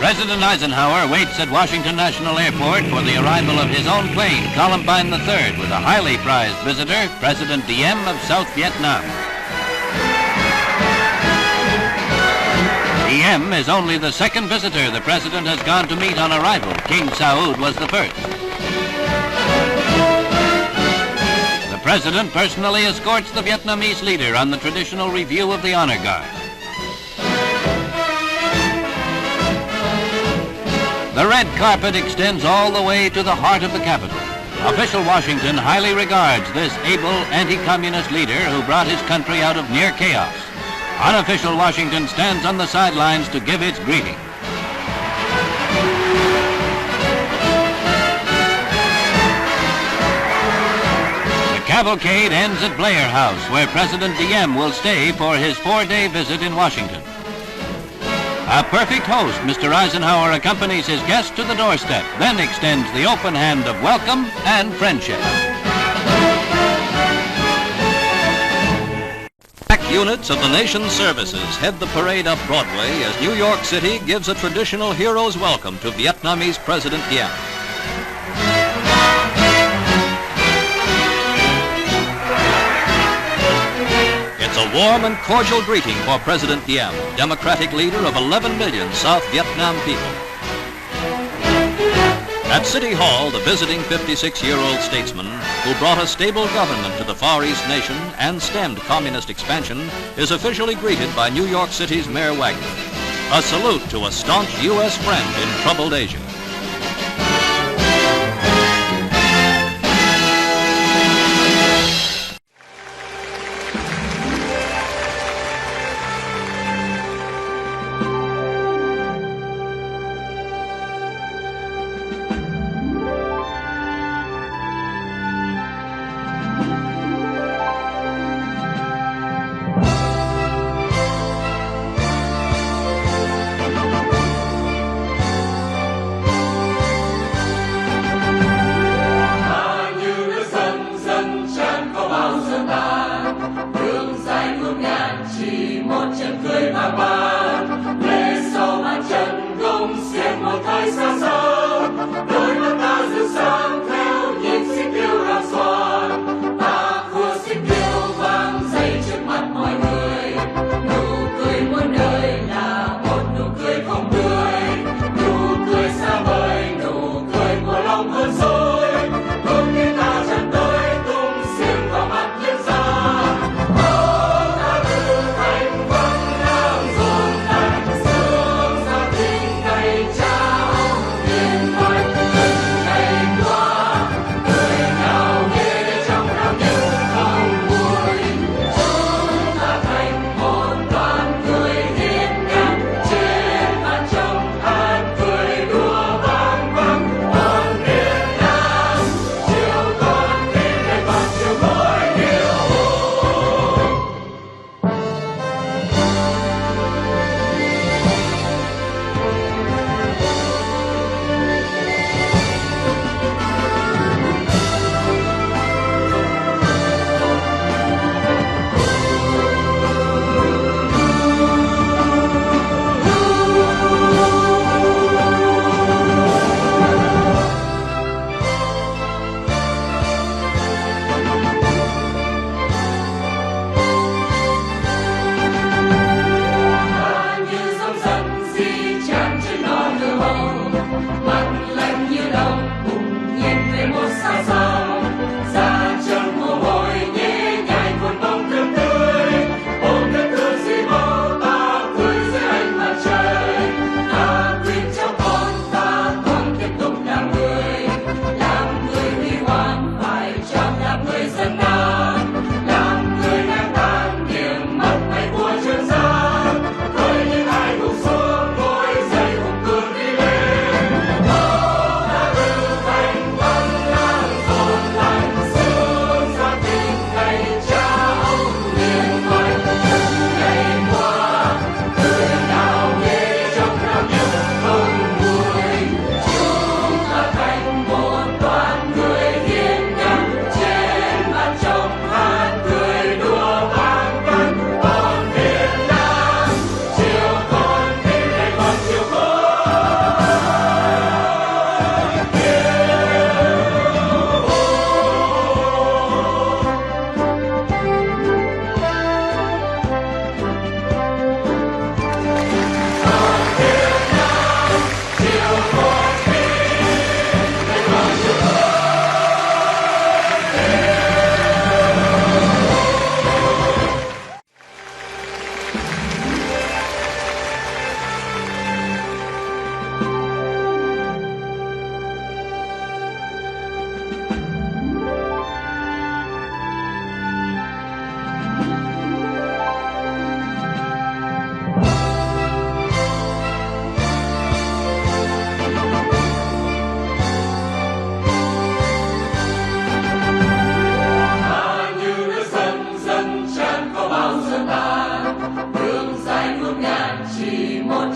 President Eisenhower waits at Washington National Airport for the arrival of his own plane, Columbine III, with a highly prized visitor, President Diem of South Vietnam. Diem is only the second visitor the president has gone to meet on arrival. King Saud was the first. The president personally escorts the Vietnamese leader on the traditional review of the honor guard. The red carpet extends all the way to the heart of the capital. Official Washington highly regards this able anti-communist leader who brought his country out of near chaos. Unofficial Washington stands on the sidelines to give its greeting. The cavalcade ends at Blair House, where President Diem will stay for his 4-day visit in Washington. A perfect host, Mr. Eisenhower accompanies his guest to the doorstep, then extends the open hand of welcome and friendship. Units of the nation's services head the parade up Broadway as New York City gives a traditional hero's welcome to Vietnamese President Diem. It's a warm and cordial greeting for President Diem, democratic leader of 11 million South Vietnam people. At City Hall, the visiting 56-year-old statesman who brought a stable government to the Far East nation and stemmed communist expansion is officially greeted by New York City's Mayor Wagner. A salute to a staunch U.S. friend in troubled Asia.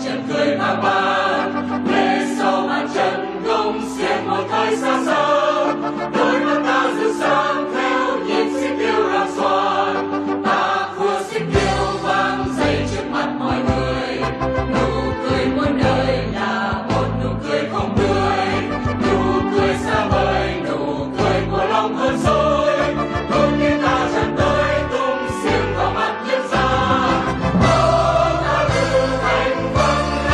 trận cười vang vang, lễ sau màn trận công xiên một thời xa xăm, đôi mắt ta rực sáng theo nhịp xích tiêu rạng xoan, ta khua xích tiêu vang dậy trước mặt mọi người, nụ cười muôn đời là một nụ cười không tươi, nụ cười xa vời, nụ cười của lòng hơn rồi, đôi khi ta chạm tới tung xiên vào mắt nhân gian. Ta tự thành vâng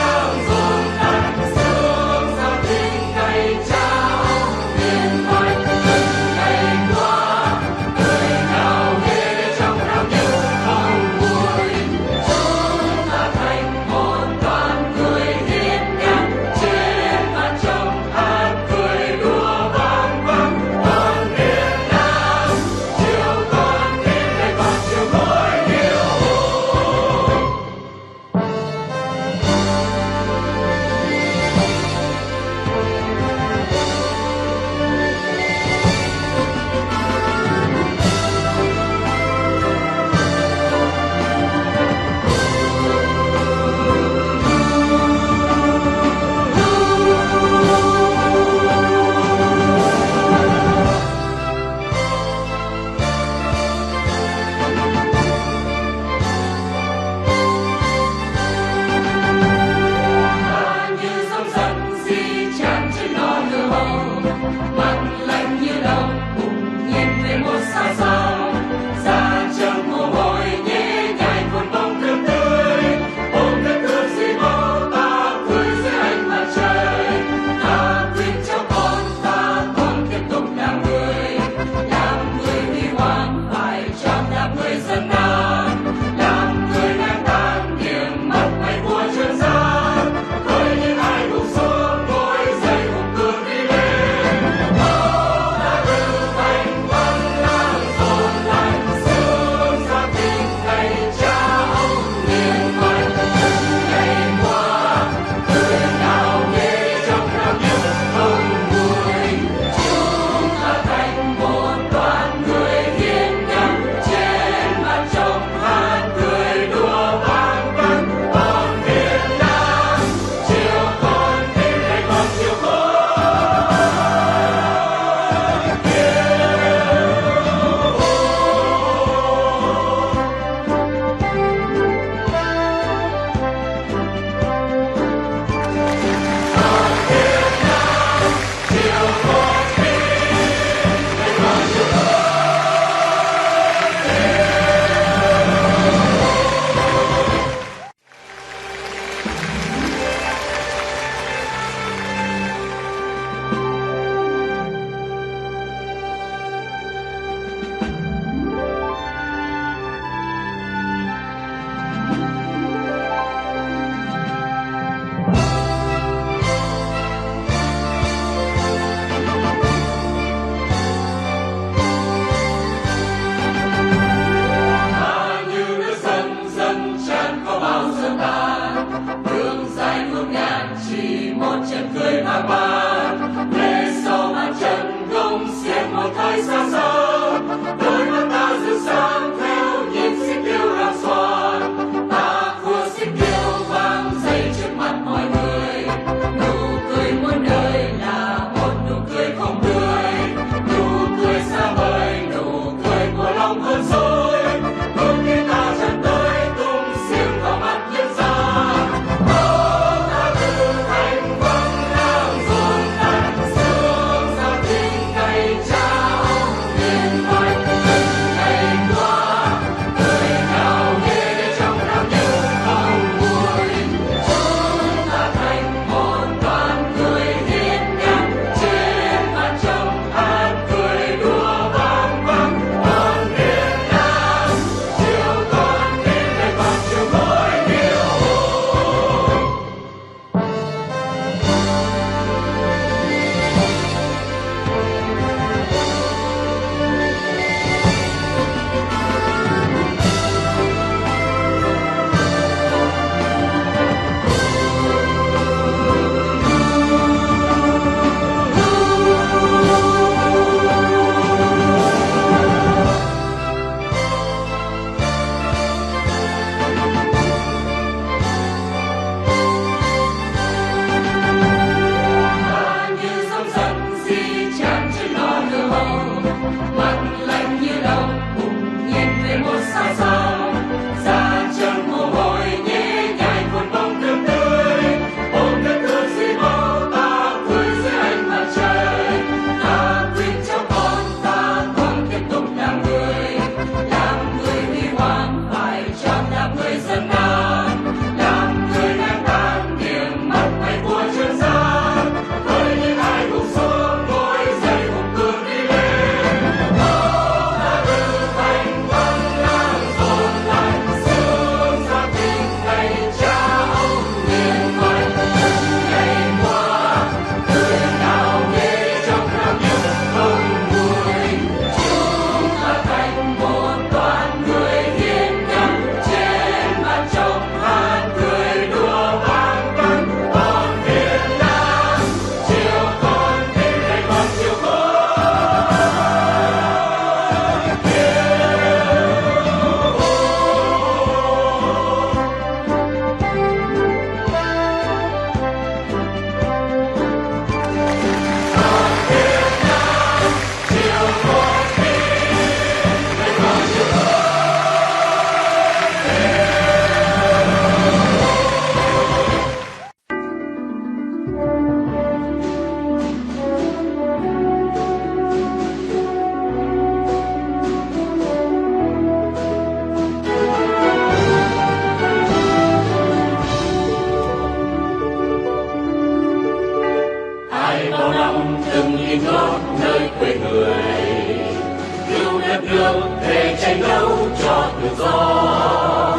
nước để tranh đấu cho tự do.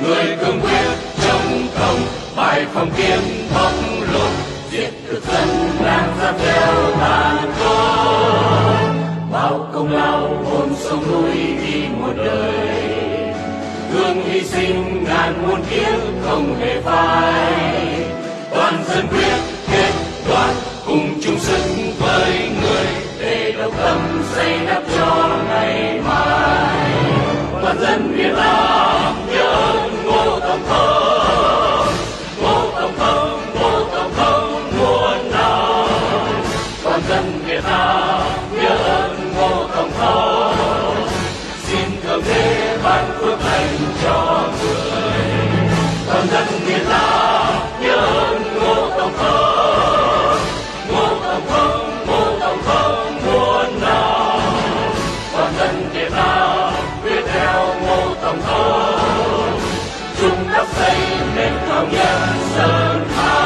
Người cương quyết trong công bài phong kiến bóc lột, diệt thực dân đang giam theo tàn khốc. Bao công lao hồn sông núi đi một đời, thương hy sinh ngàn muôn kiếp không hề phai. Toàn dân quyết kết đoàn cùng chung sức với người, để độc tâm xây đắp cho ngày mai. Toàn dân Việt Nam nhớ ơn Ngô Tổng thống, Ngô Tổng thống, Ngô Tổng thống muôn năm. Toàn dân Việt Nam nhớ ơn Ngô Tổng thống, xin thượng đế ban phước lành cho người. Toàn dân Việt Nam nhớ ơn Ngô Tổng thống, Ngô Tổng thống, Ngô Tổng thống muôn năm. Toàn dân Việt Nam quyết theo Ngô Tổng thống, chung đắp xây nền thống nhất sơn hà.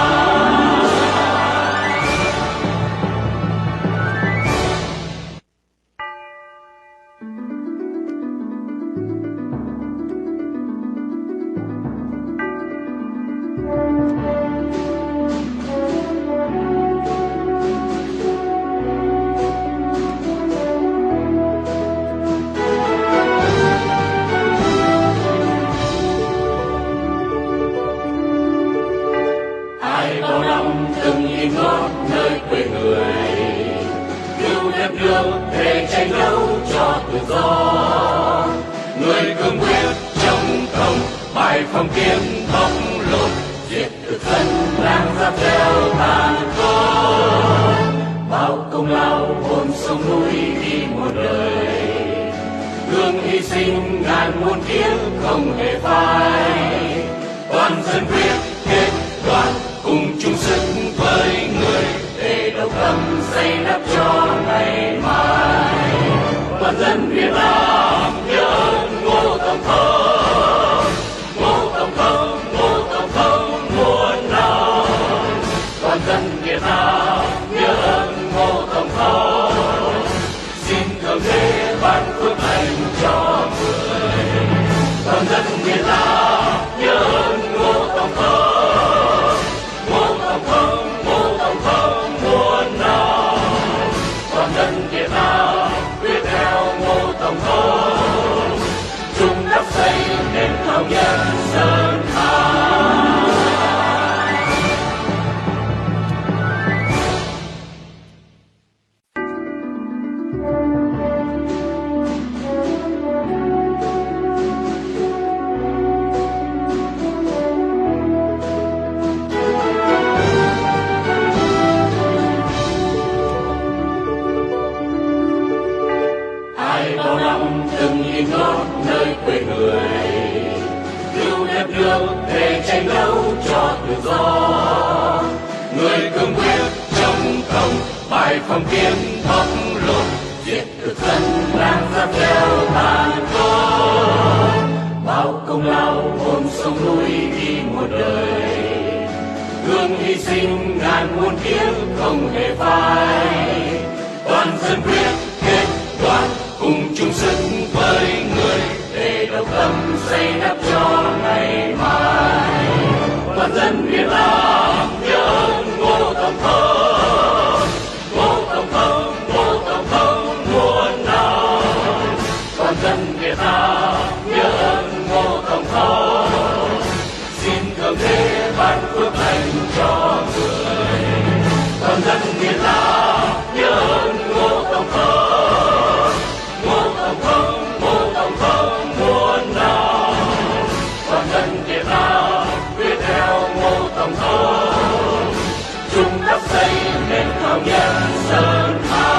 Ai bao năm từng nhìn ngót nơi quê người, cứu đất nước để tranh đấu cho tự do. Người cương quyết trong công bài phong kiến bóc lột, diệt thực dân đang giam theo tàn khốc. Bao công lao hồn sông núi đi một đời, thương hy sinh ngàn muôn kiếp không hề phai. Toàn dân quyết kết đoàn cùng chung sức với người, để độc tâm xây đắp cho ngày mai. Toàn dân Việt Nam nhớ ơn Ngô Tổng thống, Ngô Tổng thống, Ngô Tổng thống muôn năm. Toàn dân Việt Nam nhớ ơn Ngô Tổng thống, xin thượng đế ban phước lành cho người. Toàn dân Việt Nam nhớ ơn Ngô Tổng thống, Ngô Tổng thống, Ngô Tổng thống muôn năm. Toàn dân Việt Nam quyết theo Ngô Tổng thống, chung đắp xây nền thống nhất sơn hà. Ai bao năm từng nhìn ngót nơi quê người, cứu đất nước để tranh đấu cho tự do. Người cương quyết trong công bài phong kiến bóc lột, diệt thực dân đang giam theo tàn khốc. Bao công lao hồn sông núi đi một đời, thương hy sinh ngàn muôn kiếp không hề phai. Toàn dân quyết kết đoàn cùng chung sức với người, để độc tâm xây đắp cho ngày mai. Toàn dân Việt Nam nhớ ơn Ngô Tổng thống, Ngô Tổng thống, Ngô Tổng thống muôn năm. Toàn dân Việt Nam nhớ ơn Ngô Tổng thống, xin thượng đế ban phước lành cho người. Toàn dân Việt Nam nhớ ơn Ngô Tổng thống, Ngô Tổng thống, Ngô Tổng thống muôn năm. Toàn dân Việt Nam quyết theo Ngô Tổng thống, chung đắp xây nền thống nhất sơn hà.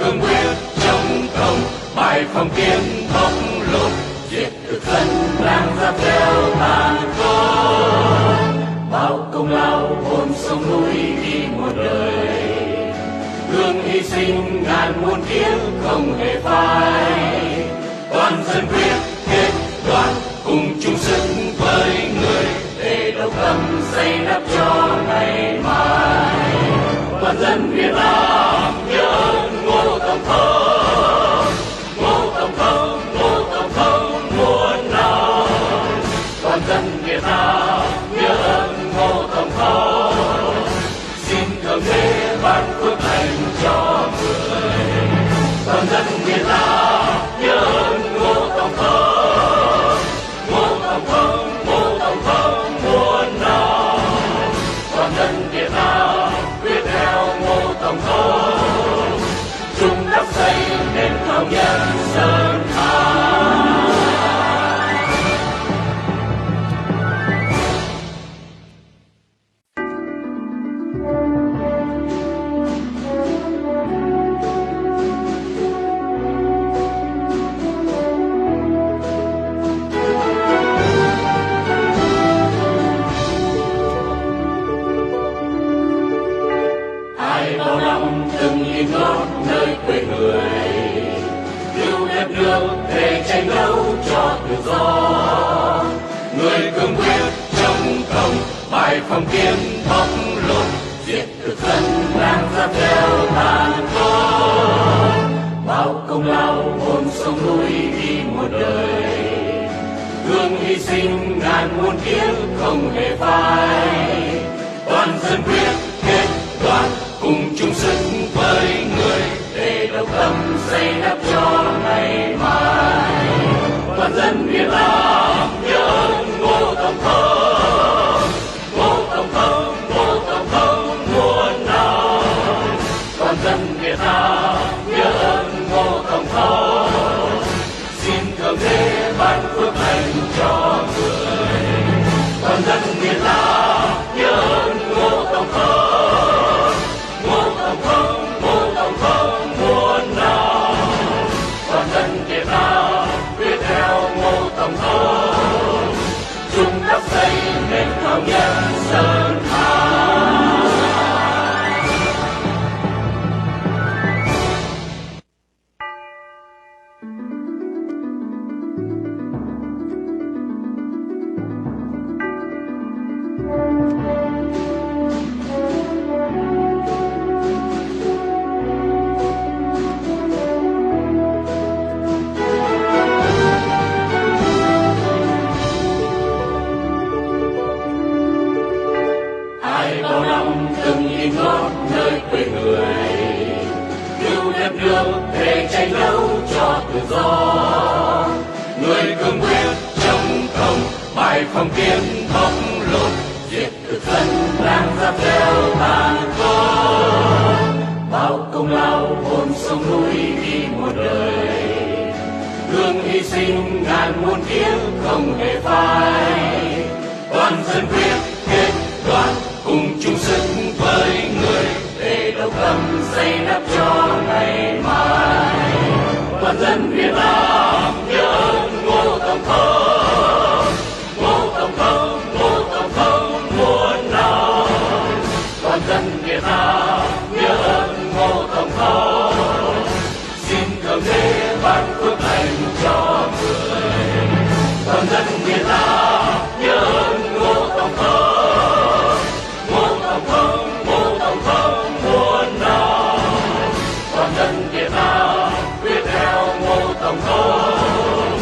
cương quyết chống cộng, bài phong kiến bóc lột, diệt thực dân đang ra theo tàn khốc. Bao công lao hồn sông núi đi một đời, hương hy sinh ngàn muôn kiếp không hề phai. Toàn dân quyết kết đoàn cùng chung sức với người, để độc tâm xây đắp cho ngày mai. Toàn dân Việt Nam nhớ ơn Ngô Tổng thống, Ngô Tổng thống, Ngô Tổng thống muôn năm. Toàn dân Việt Nam nhớ ơn Ngô Tổng thống, xin thượng đế ban phước lành cho người. Toàn dân Việt Nam nhớ ơn Ngô Tổng thống, Ngô Tổng thống, Ngô Tổng thống muôn năm. Toàn dân Việt Nam quyết theo Ngô Tổng thống, chung đắp xây nền thống nhất sơn hà. Ai bao năm từng yên gót nơi quê người, cứu đất nước để tranh đấu cho tự do. Người cương quyết chống cộng, bài phong kiến bóc lột, diệt thực dân đang ra theo tàn khốc. Bao công lao hồn sông núi đi một đời, hương hy sinh ngàn muôn kiếp không hề phai. Toàn dân quyết kết đoàn cùng chung sức với người, để độc tâm xây đắp cho ngày mai. Toàn dân Việt Nam nhớ ơn Ngô Tổng thống, Ngô Tổng thống, Ngô Tổng thống muôn năm. Toàn dân Việt Nam nhớ ơn Ngô Tổng thống, xin thượng đế ban phước lành cho người. Toàn dân Việt Nam nhớ ơn Ngô Tổng thống, Ngô Tổng thống, Ngô Tổng thống muôn năm. Toàn dân Việt Nam quyết theo Ngô Tổng thống, chung đắp xây nền thống nhất sơn hà. Ai bao năm từng yên gót nơi quê người, cứu đất nước để tranh đấu cho tự do. Người cương quyết chống cộng, bài phong kiến bóc lột, diệt thực dân đang ra theo tàn khốc. Bao công lao hồn sông núi đi một đời, hương hy sinh ngàn muôn kiếp không hề phai. Toàn dân quyết kết đoàn cùng chung sức với người, để độc tâm xây đắp cho ngày mai. Toàn dân Việt Nam nhớ ơn Ngô Tổng thống, Ngô Tổng thống, Ngô Tổng thống muôn năm. Toàn dân Việt Nam nhớ ơn Ngô Tổng thống, xin thượng đế ban phước lành cho người. Toàn dân Việt Nam nhớ ơn Ngô Tổng thống, Ngô Tổng thống, Ngô Tổng thống muôn năm. Toàn dân Việt Nam quyết theo Ngô Tổng thống,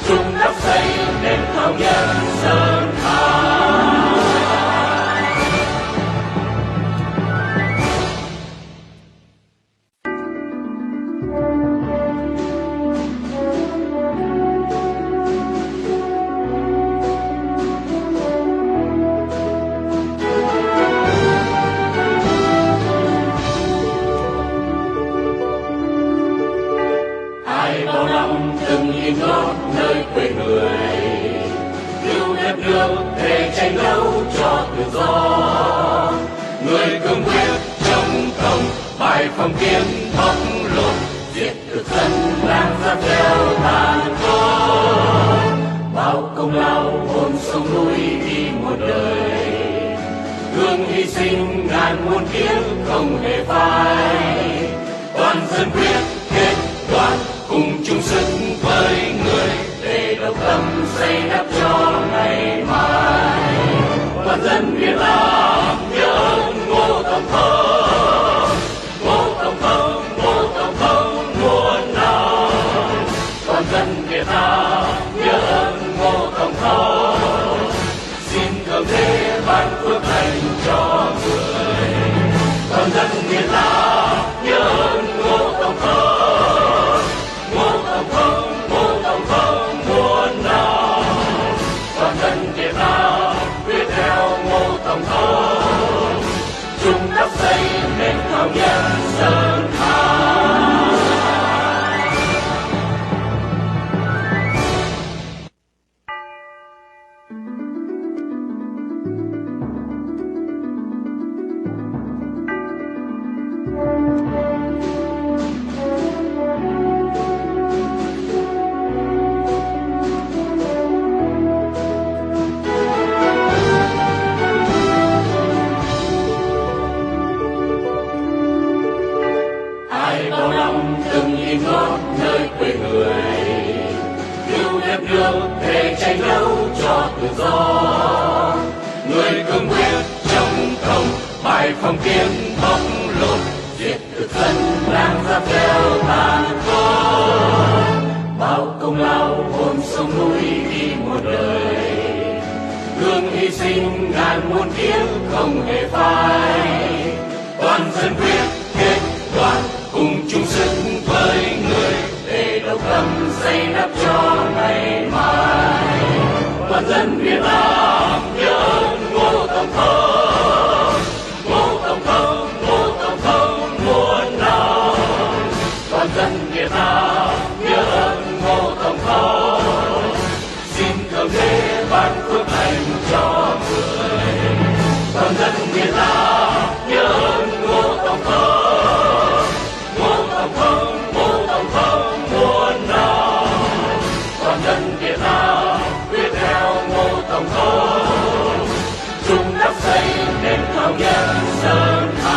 chung đắp xây nền thống nhất sơn hà. Ai bao năm từng yên gót nơi quê người, cứu đất nước để tranh đấu cho tự do. Người cương quyết chống cộng, bài phong kiến bóc lột, tiếc không hề phai. Toàn dân quyết kết đoàn cùng chung sức với người để độc tâm xây đắp cho ngày mai. Toàn dân Việt Nam nhớ ơn Ngô Tổng thống, Ngô Tổng thống, Ngô Tổng thống muôn năm. Toàn dân Việt Nam nhớ ơn Ngô Tổng thống, xin thượng đế ban phước lành cho người. Toàn dân Việt Nam nhớ ơn Ngô Tổng thống, Ngô Tổng thống, Ngô Tổng thống muôn năm. Toàn dân Việt Nam quyết theo Ngô Tổng thống, chung đắp xây nền thống nhất Sơn Hà. Ai bao năm từng nhìn ngót nơi quê người, yêu đất nước để tranh đấu cho tự do. Người cương quyết trong công bài phong kiến bóc lột, diệt thực dân đang giáp theo tàn khốc. Bao công lao hồn sông núi đi một đời, gương hy sinh ngàn muôn kiếp không hề phai. Toàn dân quyết kết đoàn cùng chung sức với người để độc tâm xây đắp cho ngày mai. Toàn dân Việt Nam nhớ ơn Ngô Tổng thống, Ngô Tổng thống, Ngô Tổng thống muôn năm. Toàn dân Việt Nam nhớ ơn Ngô Tổng thống, xin thượng đế ban phước lành cho người. Toàn dân Việt Nam nhớ ơn Ngô Tổng thống, Ngô Tổng thống, Ngô Tổng thống muôn năm. Toàn dân Việt Nam quyết theo Ngô Tổng thống, chung đắp xây nền thống nhất Sơn Hà.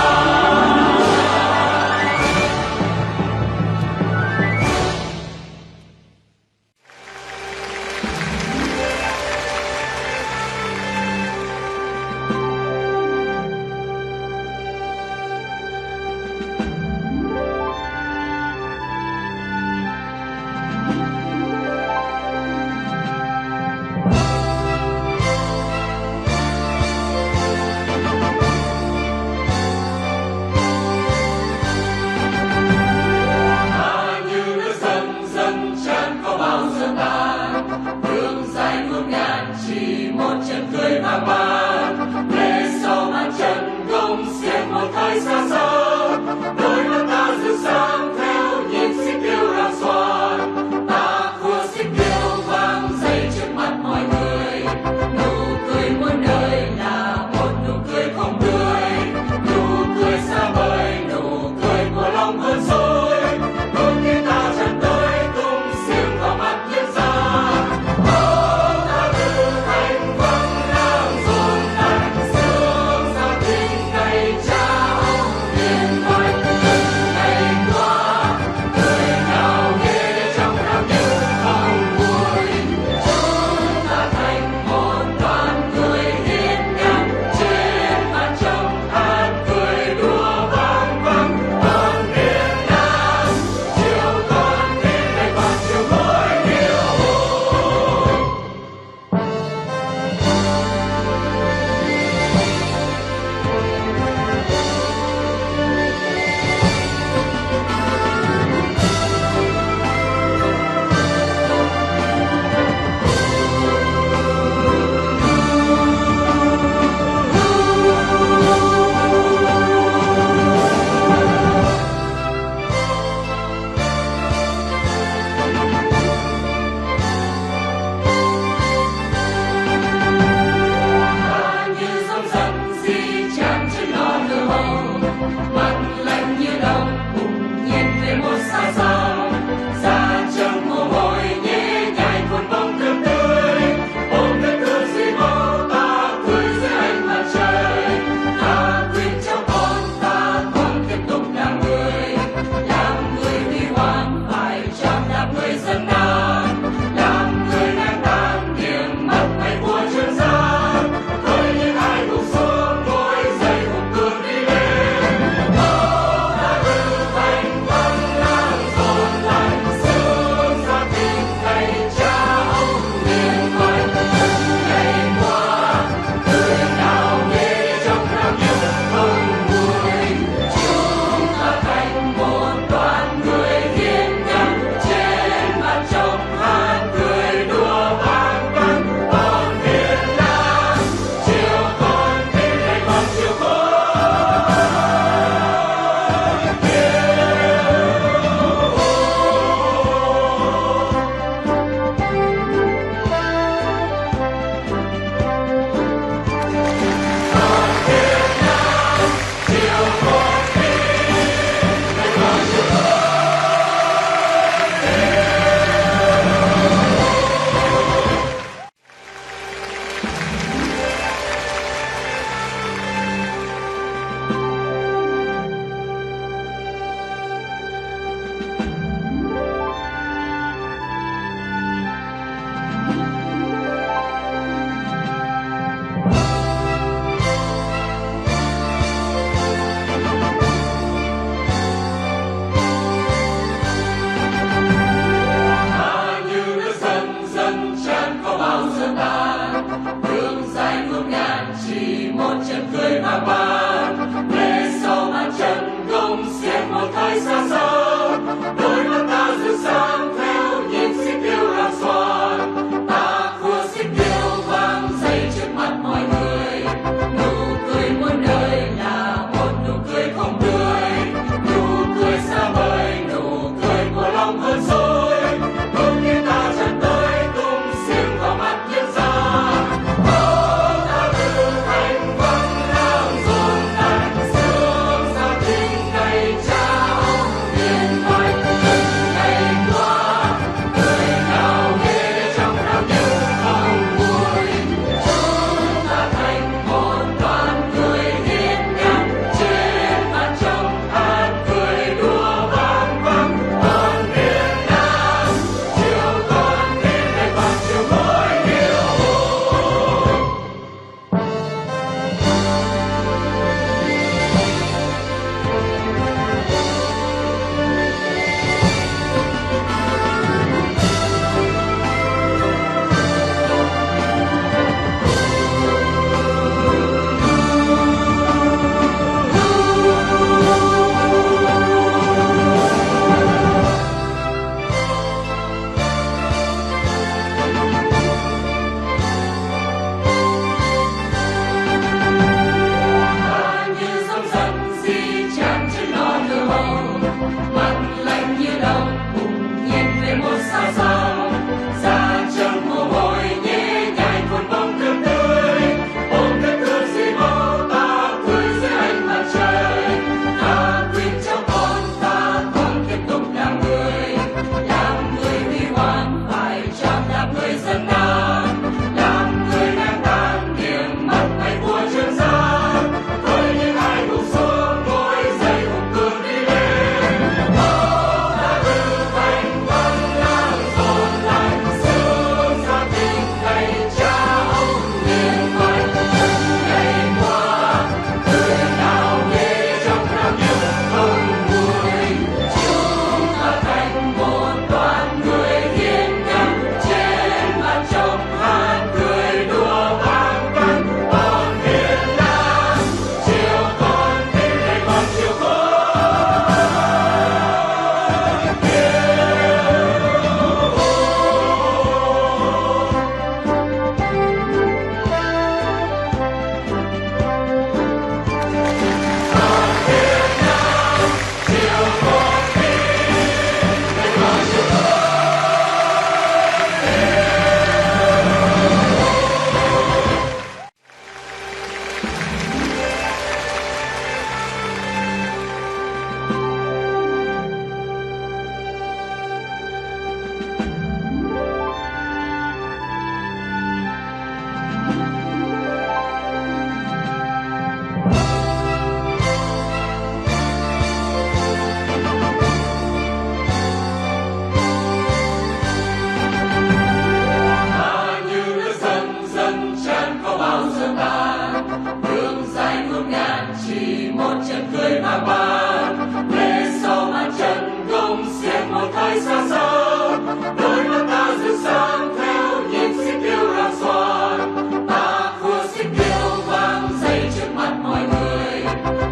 một thời xa xăm, đôi mắt ta rực sáng theo nhịp xích tiêu rạng xoan. Ta khua xích tiêu vang dậy trước mặt mọi người,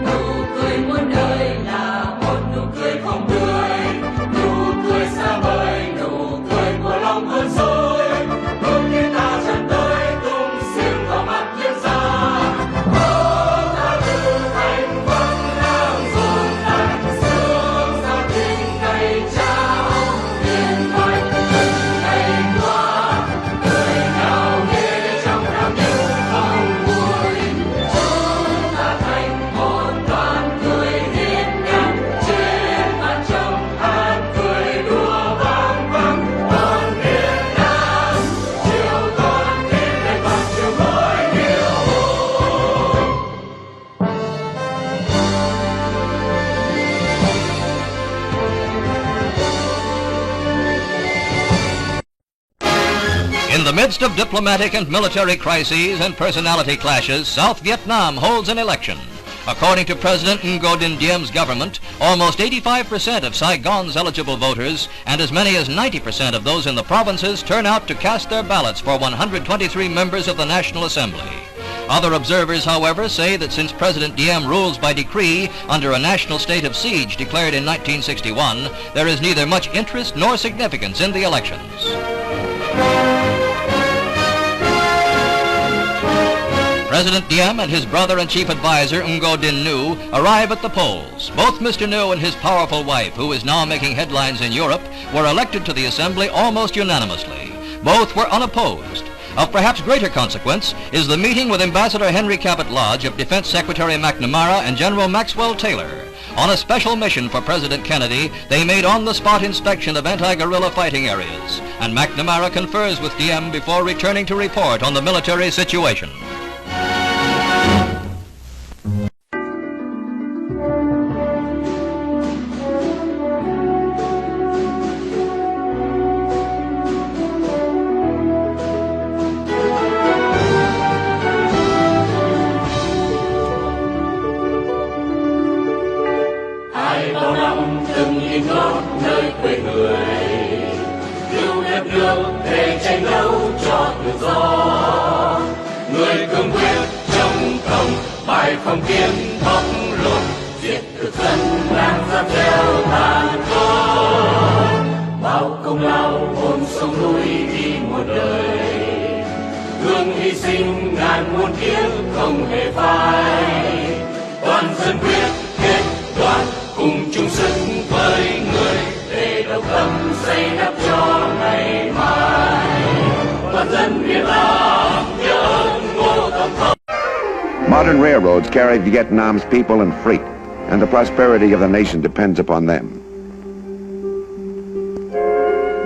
nụ cười muôn đời là một nụ cười không tươi, nụ cười xa vời, nụ cười của lòng hơn dối. Đôi khi ta chạm tới tung xiềng vào mặt nhân gian, ta tự thành vẫn đang dồn lại sương giao tình ngày trao tiền mạch từng ngày qua, người nào nghe trong nam nhớ không vui. Chúng ta thành một đoàn người hiên ngang trên mặt trăng hát cười đùa vang vang. Còn Việt Nam chiều toàn tin đầy bằng chiều khói điệu hùng. In the midst of diplomatic and military crises and personality clashes, South Vietnam holds an election. According to President Ngo Diem's government, almost 85% of Saigon's eligible voters and as many as 90% of those in the provinces turn out to cast their ballots for 123 members of the National Assembly. Other observers, however, say that since President Diem rules by decree under a national state of siege declared in 1961, there is neither much interest nor significance in the elections. President Diem and his brother and chief advisor Ngo Dinh Nhu arrive at the polls. Both Mr. Nhu and his powerful wife, who is now making headlines in Europe, were elected to the assembly almost unanimously. Both were unopposed. Of perhaps greater consequence is the meeting with Ambassador Henry Cabot Lodge of Defense Secretary McNamara and General Maxwell Taylor. On a special mission for President Kennedy, they made on-the-spot inspection of anti-guerrilla fighting areas, and McNamara confers with Diem before returning to report on the military situation. Ai bao năm từng in gót nơi quê người, yêu đất nước để tranh đấu cho tự do. Người cương quyết trong công bài phong kiến bóc lột, diệt thực dân đang dắt theo tàn khốc. Bao công lao hồn sông núi đi một đời, thương hy sinh ngàn muôn kiếp không hề phai. Toàn dân quyết kết đoàn cùng chung sức với người để độc lập xây đắp cho ngày mai. Toàn dân Việt Nam nhớ ơn Ngô Tổng Thống. Modern railroads carry Vietnam's people and freight, and the prosperity of the nation depends upon them.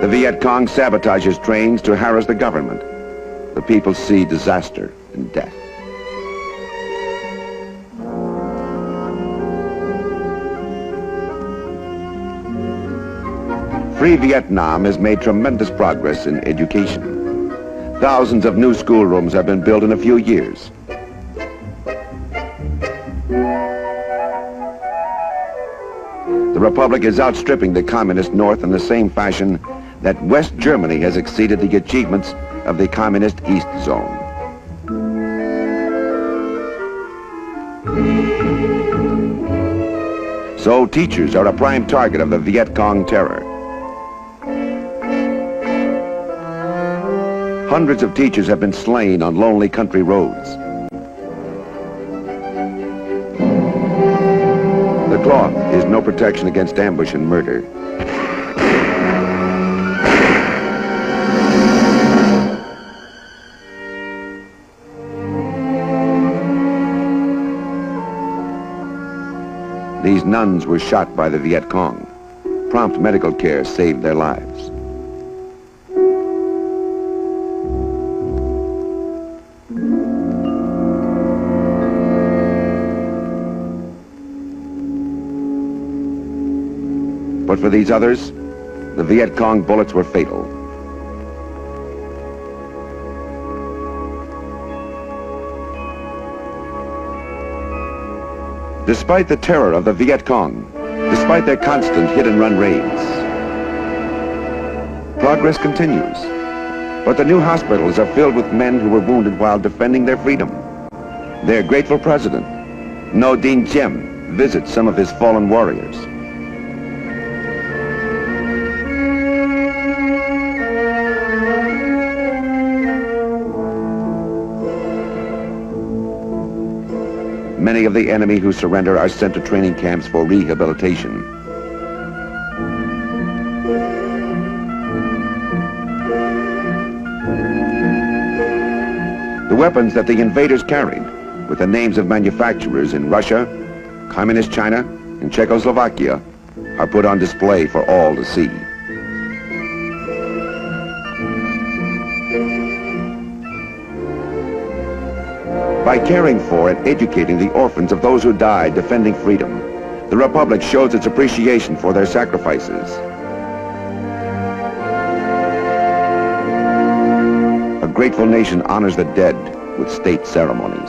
The Viet Cong sabotages trains to harass the government. The people see disaster and death. Free Vietnam has made tremendous progress in education. Thousands of new schoolrooms have been built in a few years. The Republic is outstripping the Communist North in the same fashion that West Germany has exceeded the achievements of the Communist East Zone. So teachers are a prime target of the Viet Cong terror. Hundreds of teachers have been slain on lonely country roads. The cloth is no protection against ambush and murder. These nuns were shot by the Viet Cong. Prompt medical care saved their lives. But for these others, the Viet Cong bullets were fatal. Despite the terror of the Viet Cong, despite their constant hit-and-run raids, Progress continues, but the new hospitals are filled with men who were wounded while defending their freedom. Their grateful president, Diệm, visits some of his fallen warriors. Many of the enemy who surrender are sent to training camps for rehabilitation. The weapons that the invaders carried, with the names of manufacturers in Russia, Communist China, and Czechoslovakia, are put on display for all to see. By caring for and educating the orphans of those who died defending freedom, the Republic shows its appreciation for their sacrifices. A grateful nation honors the dead with state ceremonies.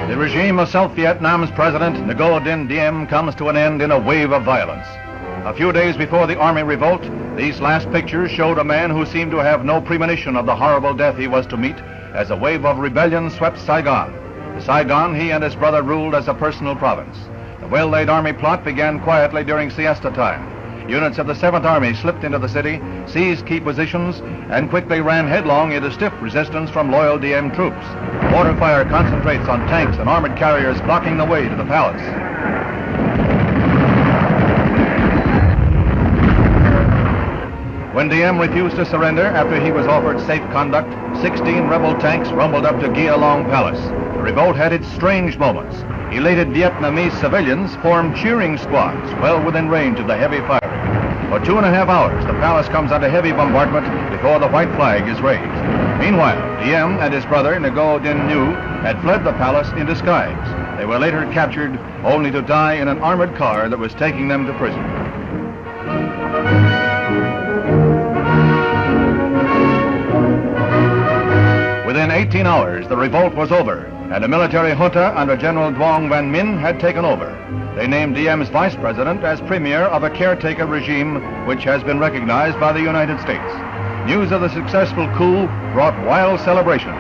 The regime of South Vietnam's President Diệm comes to an end in a wave of violence. A few days before the army revolt, these last pictures showed a man who seemed to have no premonition of the horrible death he was to meet as a wave of rebellion swept Saigon. The Saigon he and his brother ruled as a personal province. The well-laid army plot began quietly during siesta time. Units of the 7th Army slipped into the city, seized key positions, and quickly ran headlong into stiff resistance from loyal Diem troops. Mortar fire concentrates on tanks and armored carriers blocking the way to the palace. When Diem refused to surrender after he was offered safe conduct, 16 rebel tanks rumbled up to Gia Long Palace. The revolt had its strange moments. Elated Vietnamese civilians formed cheering squads well within range of the heavy firing. For 2.5 hours, the palace comes under heavy bombardment before the white flag is raised. Meanwhile, Diem and his brother, Dinh Nhu, had fled the palace in disguise. They were later captured, only to die in an armored car that was taking them to prison. Within 18 hours, the revolt was over. and a military junta under General Duong Van Minh had taken over. They named Diem's vice president as premier of a caretaker regime which has been recognized by the United States. News of the successful coup brought wild celebrations.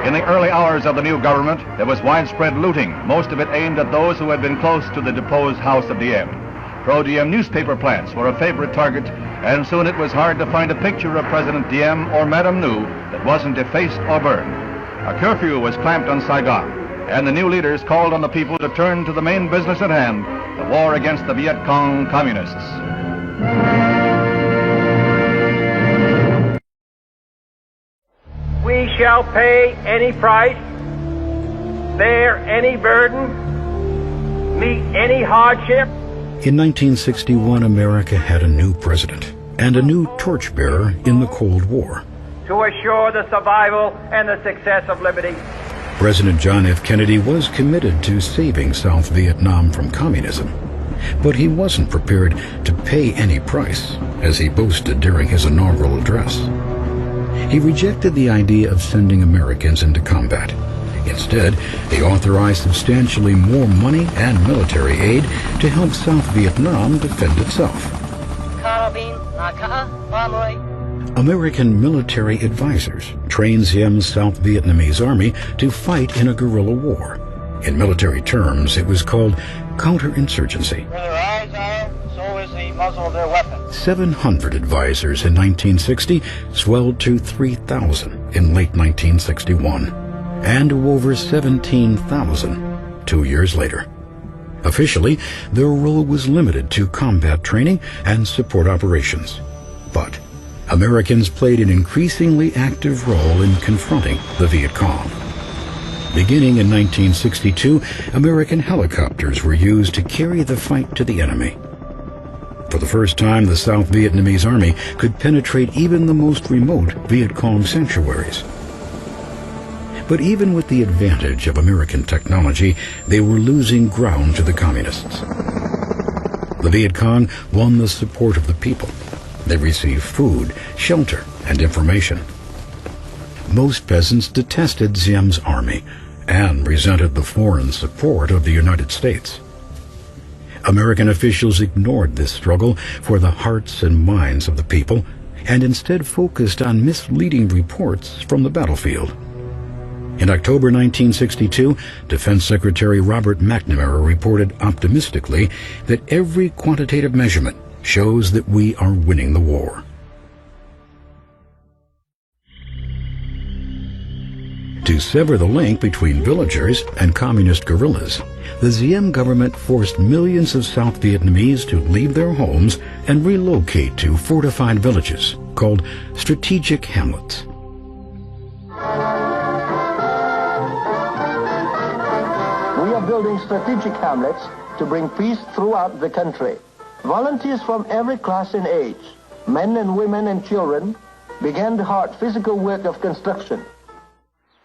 In the early hours of the new government, there was widespread looting, most of it aimed at those who had been close to the deposed house of Diem. Pro-Diem newspaper plants were a favorite target, and soon it was hard to find a picture of President Diem or Madame Nhu that wasn't defaced or burned. A curfew was clamped on Saigon, and the new leaders called on the people to turn to the main business at hand, the war against the Viet Cong communists. We shall pay any price, bear any burden, meet any hardship. In 1961, America had a new president and a new torchbearer in the Cold War. To assure the survival and the success of liberty. President John F. Kennedy was committed to saving South Vietnam from communism, but he wasn't prepared to pay any price, as he boasted during his inaugural address. He rejected the idea of sending Americans into combat. Instead, he authorized substantially more money and military aid to help South Vietnam defend itself. American military advisors trained Diem's South Vietnamese army to fight in a guerrilla war. In military terms, it was called counterinsurgency. Where their eyes are, so is the muzzle of their weapon. 700 advisors in 1960 swelled to 3,000 in late 1961, and to over 17,000 2 years later. Officially, their role was limited to combat training and support operations. But Americans played an increasingly active role in confronting the Viet Cong. Beginning in 1962, American helicopters were used to carry the fight to the enemy. For the first time, the South Vietnamese army could penetrate even the most remote Viet Cong sanctuaries. But even with the advantage of American technology, they were losing ground to the communists. The Viet Cong won the support of the people. They received food, shelter, and information. Most peasants detested Diem's army and resented the foreign support of the United States. American officials ignored this struggle for the hearts and minds of the people and instead focused on misleading reports from the battlefield. In October 1962, Defense Secretary Robert McNamara reported optimistically that every quantitative measurement shows that we are winning the war. To sever the link between villagers and communist guerrillas, the Diem government forced millions of South Vietnamese to leave their homes and relocate to fortified villages called strategic hamlets. We are building strategic hamlets to bring peace throughout the country. Volunteers from every class and age, men and women and children, began the hard physical work of construction.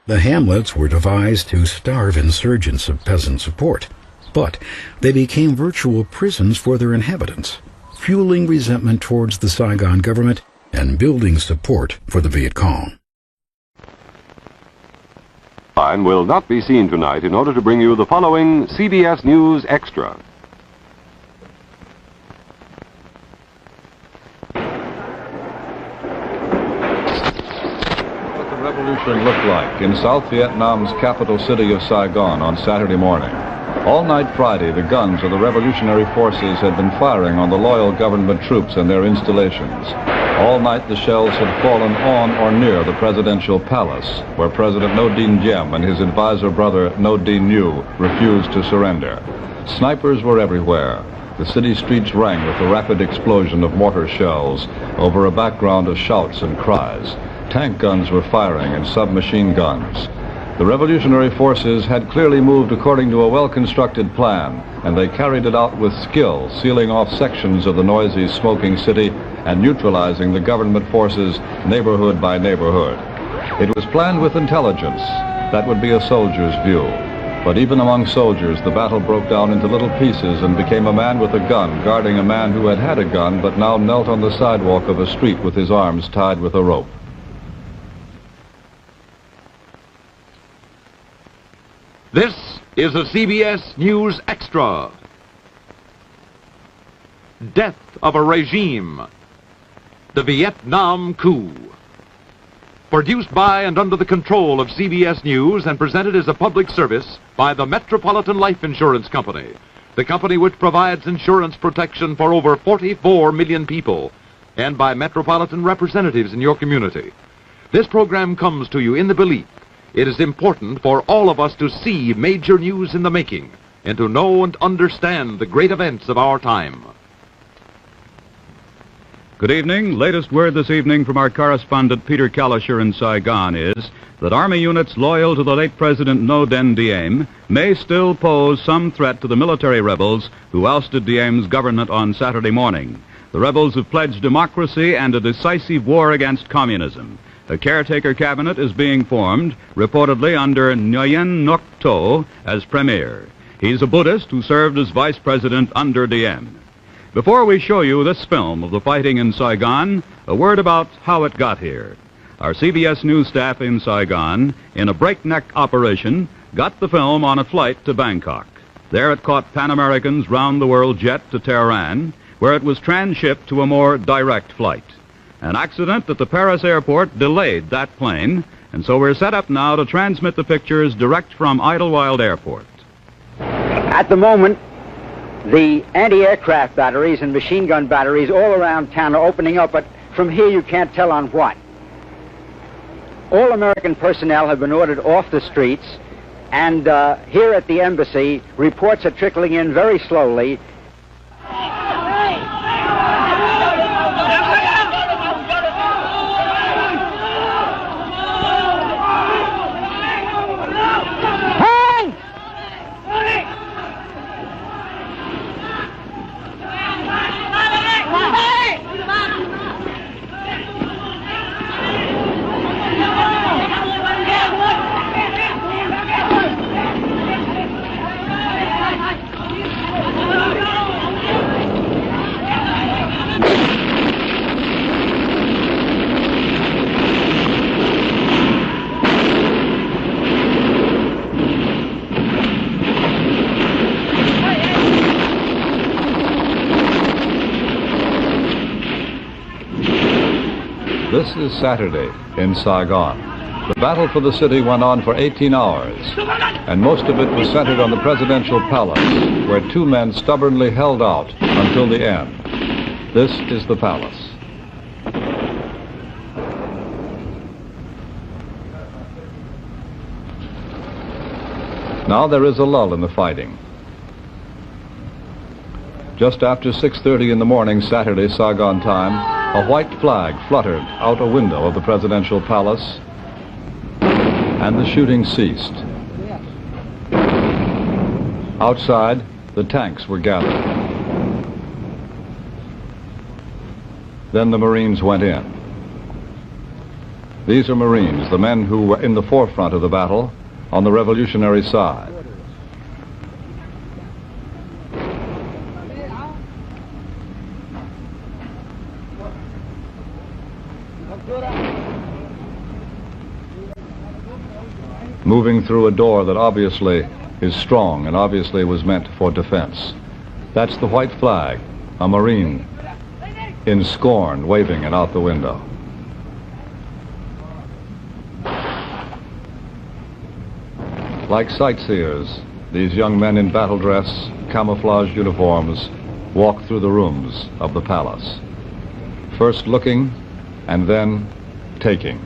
The hamlets were devised to starve insurgents of peasant support, but they became virtual prisons for their inhabitants, fueling resentment towards the Saigon government and building support for the Viet Cong. Line will not be seen tonight in order to bring you the following CBS News Extra. Revolution looked like in South Vietnam's capital city of Saigon on Saturday morning. All night Friday, the guns of the revolutionary forces had been firing on the loyal government troops and their installations. All night the shells had fallen on or near the presidential palace, where President Ngo Dinh Diem and his advisor brother Ngo Dinh Nhu refused to surrender. Snipers were everywhere. The city streets rang with the rapid explosion of mortar shells over a background of shouts and cries. Tank guns were firing and submachine guns. The revolutionary forces had clearly moved according to a well-constructed plan, and they carried it out with skill, sealing off sections of the noisy, smoking city and neutralizing the government forces neighborhood by neighborhood. It was planned with intelligence. That would be a soldier's view. But even among soldiers, the battle broke down into little pieces and became a man with a gun guarding a man who had had a gun but now knelt on the sidewalk of a street with his arms tied with a rope. This is a CBS News Extra. Death of a regime. The Vietnam coup. Produced by and under the control of CBS News and presented as a public service by the Metropolitan Life Insurance Company, the company which provides insurance protection for over 44 million people, and by metropolitan representatives in your community. This program comes to you in the belief it is important for all of us to see major news in the making and to know and understand the great events of our time. Good evening. Latest word this evening from our correspondent Peter Kalischer in Saigon is that Army units loyal to the late President Ngo Dinh Diem may still pose some threat to the military rebels who ousted Diem's government on Saturday morning. The rebels have pledged democracy and a decisive war against communism. A caretaker cabinet is being formed, reportedly under Nguyen Ngoc Tho as premier. He's a Buddhist who served as vice president under Diem. Before we show you this film of the fighting in Saigon, a word about how it got here. Our CBS News staff in Saigon, in a breakneck operation, got the film on a flight to Bangkok. There it caught Pan American's round-the-world jet to Tehran, where it was transshipped to a more direct flight. An accident at the Paris airport delayed that plane, and so we're set up now to transmit the pictures direct from Idlewild Airport. At the moment, the anti-aircraft batteries and machine gun batteries all around town are opening up, but from here you can't tell on what. All American personnel have been ordered off the streets, and here at the embassy, reports are trickling in very slowly. This is Saturday in Saigon. The battle for the city went on for 18 hours, and most of it was centered on the presidential palace, where two men stubbornly held out until the end. This is the palace. Now there is a lull in the fighting. Just after 6:30 in the morning, Saturday, Saigon time, a white flag fluttered out a window of the presidential palace, and the shooting ceased. Outside, the tanks were gathered. Then the Marines went in. These are Marines, the men who were in the forefront of the battle on the revolutionary side. Moving through a door that obviously is strong and obviously was meant for defense. That's the white flag, a Marine in scorn waving it out the window. Like sightseers, these young men in battle dress, camouflage uniforms, walk through the rooms of the palace. First looking and then taking.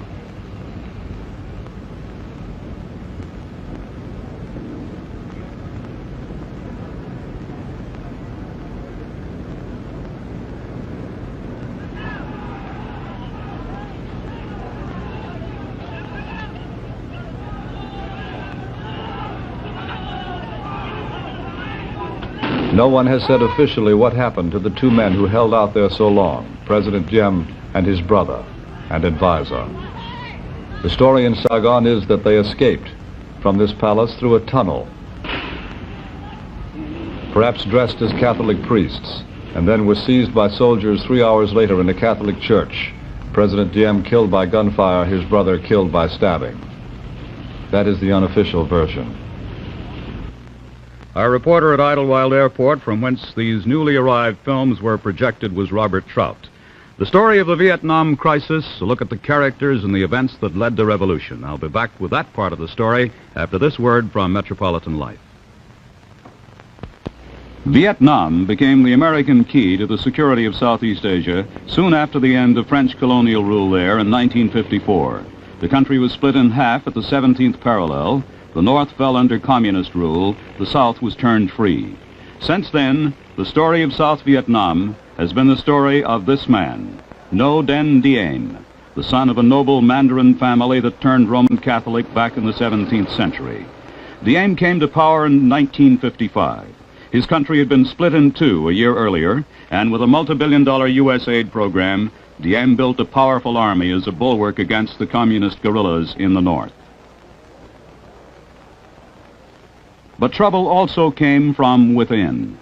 No one has said officially what happened to the two men who held out there so long, President Diem and his brother and advisor. The story in Saigon is that they escaped from this palace through a tunnel, perhaps dressed as Catholic priests, and then were seized by soldiers 3 hours later in a Catholic church. President Diem killed by gunfire, his brother killed by stabbing. That is the unofficial version. Our reporter at Idlewild Airport, from whence these newly arrived films were projected, was Robert Trout. The story of the Vietnam crisis, a look at the characters and the events that led to revolution. I'll be back with that part of the story after this word from Metropolitan Life. Vietnam became the American key to the security of Southeast Asia soon after the end of French colonial rule there in 1954. The country was split in half at the 17th parallel. The North fell under communist rule. The South was turned free. Since then, the story of South Vietnam has been the story of this man, Ngo Dinh Diem, the son of a noble Mandarin family that turned Roman Catholic back in the 17th century. Diem came to power in 1955. His country had been split in two a year earlier, and with a multi-billion-dollar U.S. aid program, Diem built a powerful army as a bulwark against the communist guerrillas in the north. But trouble also came from within.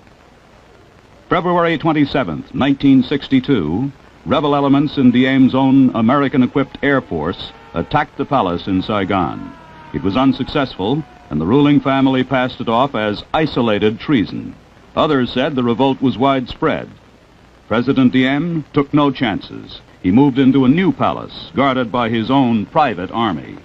February 27, 1962, rebel elements in Diem's own American-equipped Air Force attacked the palace in Saigon. It was unsuccessful, and the ruling family passed it off as isolated treason. Others said the revolt was widespread. President Diem took no chances. He moved into a new palace, guarded by his own private army.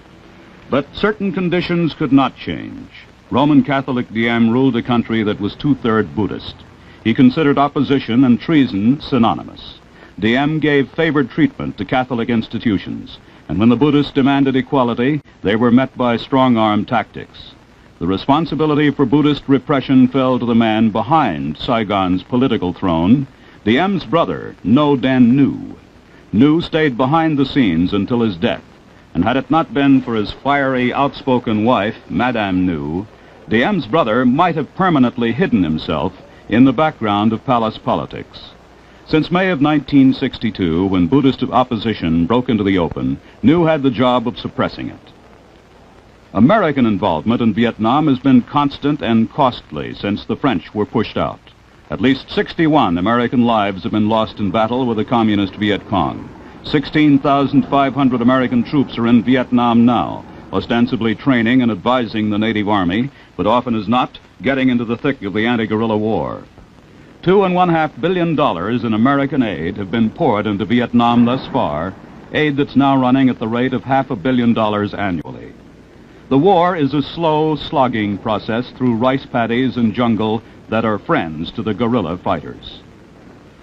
But certain conditions could not change. Roman Catholic Diem ruled a country that was two-thirds Buddhist. He considered opposition and treason synonymous. Diem gave favored treatment to Catholic institutions, and when the Buddhists demanded equality, they were met by strong-arm tactics. The responsibility for Buddhist repression fell to the man behind Saigon's political throne, Diem's brother, Ngo Dinh Nhu. Nhu stayed behind the scenes until his death, and had it not been for his fiery, outspoken wife, Madame Nhu, Diem's brother might have permanently hidden himself in the background of palace politics. Since May of 1962, when Buddhist opposition broke into the open, Nhu had the job of suppressing it. American involvement in Vietnam has been constant and costly since the French were pushed out. At least 61 American lives have been lost in battle with the communist Viet Cong. 16,500 American troops are in Vietnam now, ostensibly training and advising the native army, but often as not, getting into the thick of the anti-guerrilla war. $2.5 billion in American aid have been poured into Vietnam thus far, aid that's now running at the rate of $500 million annually. The war is a slow, slogging process through rice paddies and jungle that are friends to the guerrilla fighters.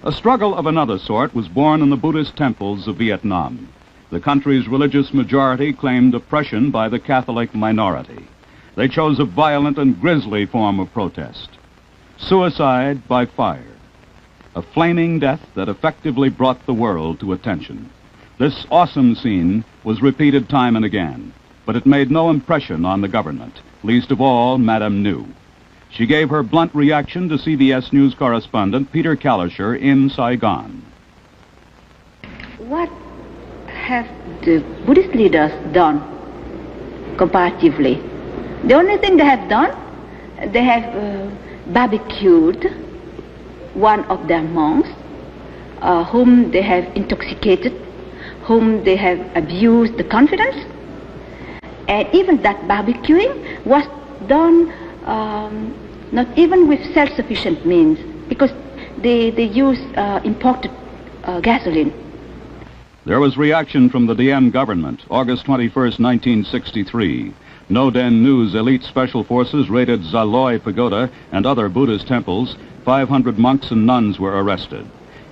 A struggle of another sort was born in the Buddhist temples of Vietnam. The country's religious majority claimed oppression by the Catholic minority. They chose a violent and grisly form of protest. Suicide by fire. A flaming death that effectively brought the world to attention. This awesome scene was repeated time and again, but it made no impression on the government, least of all Madame Nhu. She gave her blunt reaction to CBS News correspondent Peter Kalischer in Saigon. What have the Buddhist leaders done comparatively? The only thing they have done, they have barbecued one of their monks, whom they have intoxicated, whom they have abused the confidence. And even that barbecuing was done not even with self-sufficient means, because they use imported gasoline. There was reaction from the Diem government, August 21st, 1963. Ngo Dinh Nhu's elite special forces raided Zaloi Pagoda and other Buddhist temples. 500 monks and nuns were arrested.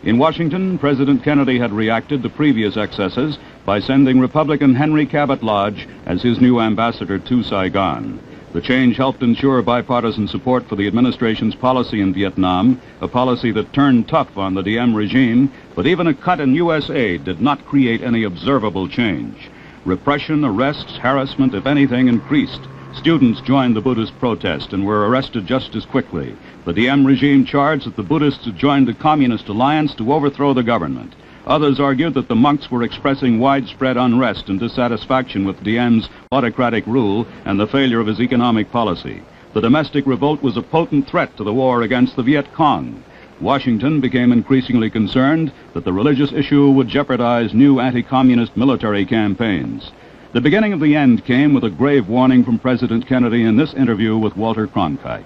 In Washington, President Kennedy had reacted to previous excesses by sending Republican Henry Cabot Lodge as his new ambassador to Saigon. The change helped ensure bipartisan support for the administration's policy in Vietnam, a policy that turned tough on the Diem regime, but even a cut in U.S. aid did not create any observable change. Repression, arrests, harassment, if anything, increased. Students joined the Buddhist protest and were arrested just as quickly. The Diem regime charged that the Buddhists had joined the Communist Alliance to overthrow the government. Others argued that the monks were expressing widespread unrest and dissatisfaction with Diem's autocratic rule and the failure of his economic policy. The domestic revolt was a potent threat to the war against the Viet Cong. Washington became increasingly concerned that the religious issue would jeopardize new anti-communist military campaigns. The beginning of the end came with a grave warning from President Kennedy in this interview with Walter Cronkite.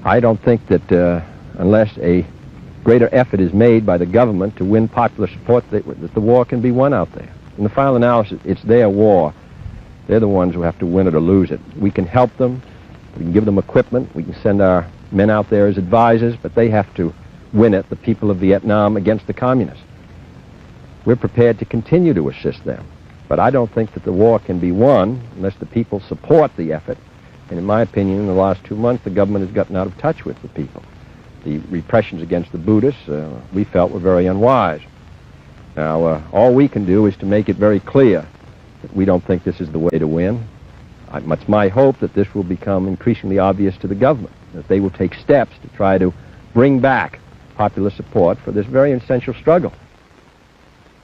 I don't think that unless a greater effort is made by the government to win popular support, that the war can be won out there. In the final analysis, it's their war. They're the ones who have to win it or lose it. We can help them. We can give them equipment. We can send our men out there as advisors, but they have to win it, the people of Vietnam, against the communists. We're prepared to continue to assist them, but I don't think that the war can be won unless the people support the effort. And in my opinion, in the last 2 months, the government has gotten out of touch with the people. The repressions against the Buddhists, we felt, were very unwise. Now, all we can do is to make it very clear that we don't think this is the way to win. It's my hope that this will become increasingly obvious to the government, that they will take steps to try to bring back popular support for this very essential struggle.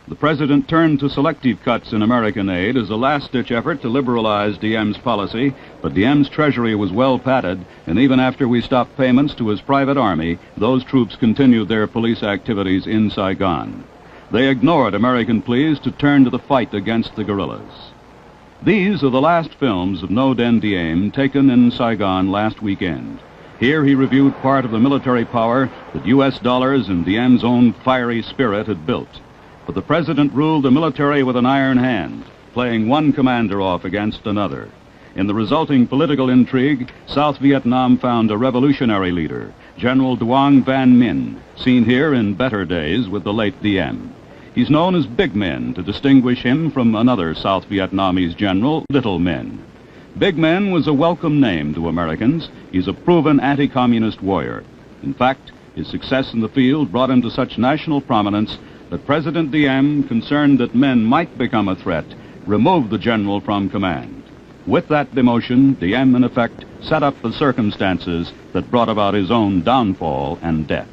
The president turned to selective cuts in American aid as a last-ditch effort to liberalize Diem's policy, but Diem's treasury was well padded, and even after we stopped payments to his private army, those troops continued their police activities in Saigon. They ignored American pleas to turn to the fight against the guerrillas. These are the last films of Ngo Dinh Diem taken in Saigon last weekend. Here he reviewed part of the military power that U.S. dollars and Diem's own fiery spirit had built. But the president ruled the military with an iron hand, playing one commander off against another. In the resulting political intrigue, South Vietnam found a revolutionary leader, General Duong Van Minh, seen here in better days with the late Diem. He's known as Big Men to distinguish him from another South Vietnamese general, Little Men. Big Men was a welcome name to Americans. He's a proven anti-communist warrior. In fact, his success in the field brought him to such national prominence that President Diem, concerned that men might become a threat, removed the general from command. With that demotion, Diem, in effect, set up the circumstances that brought about his own downfall and death.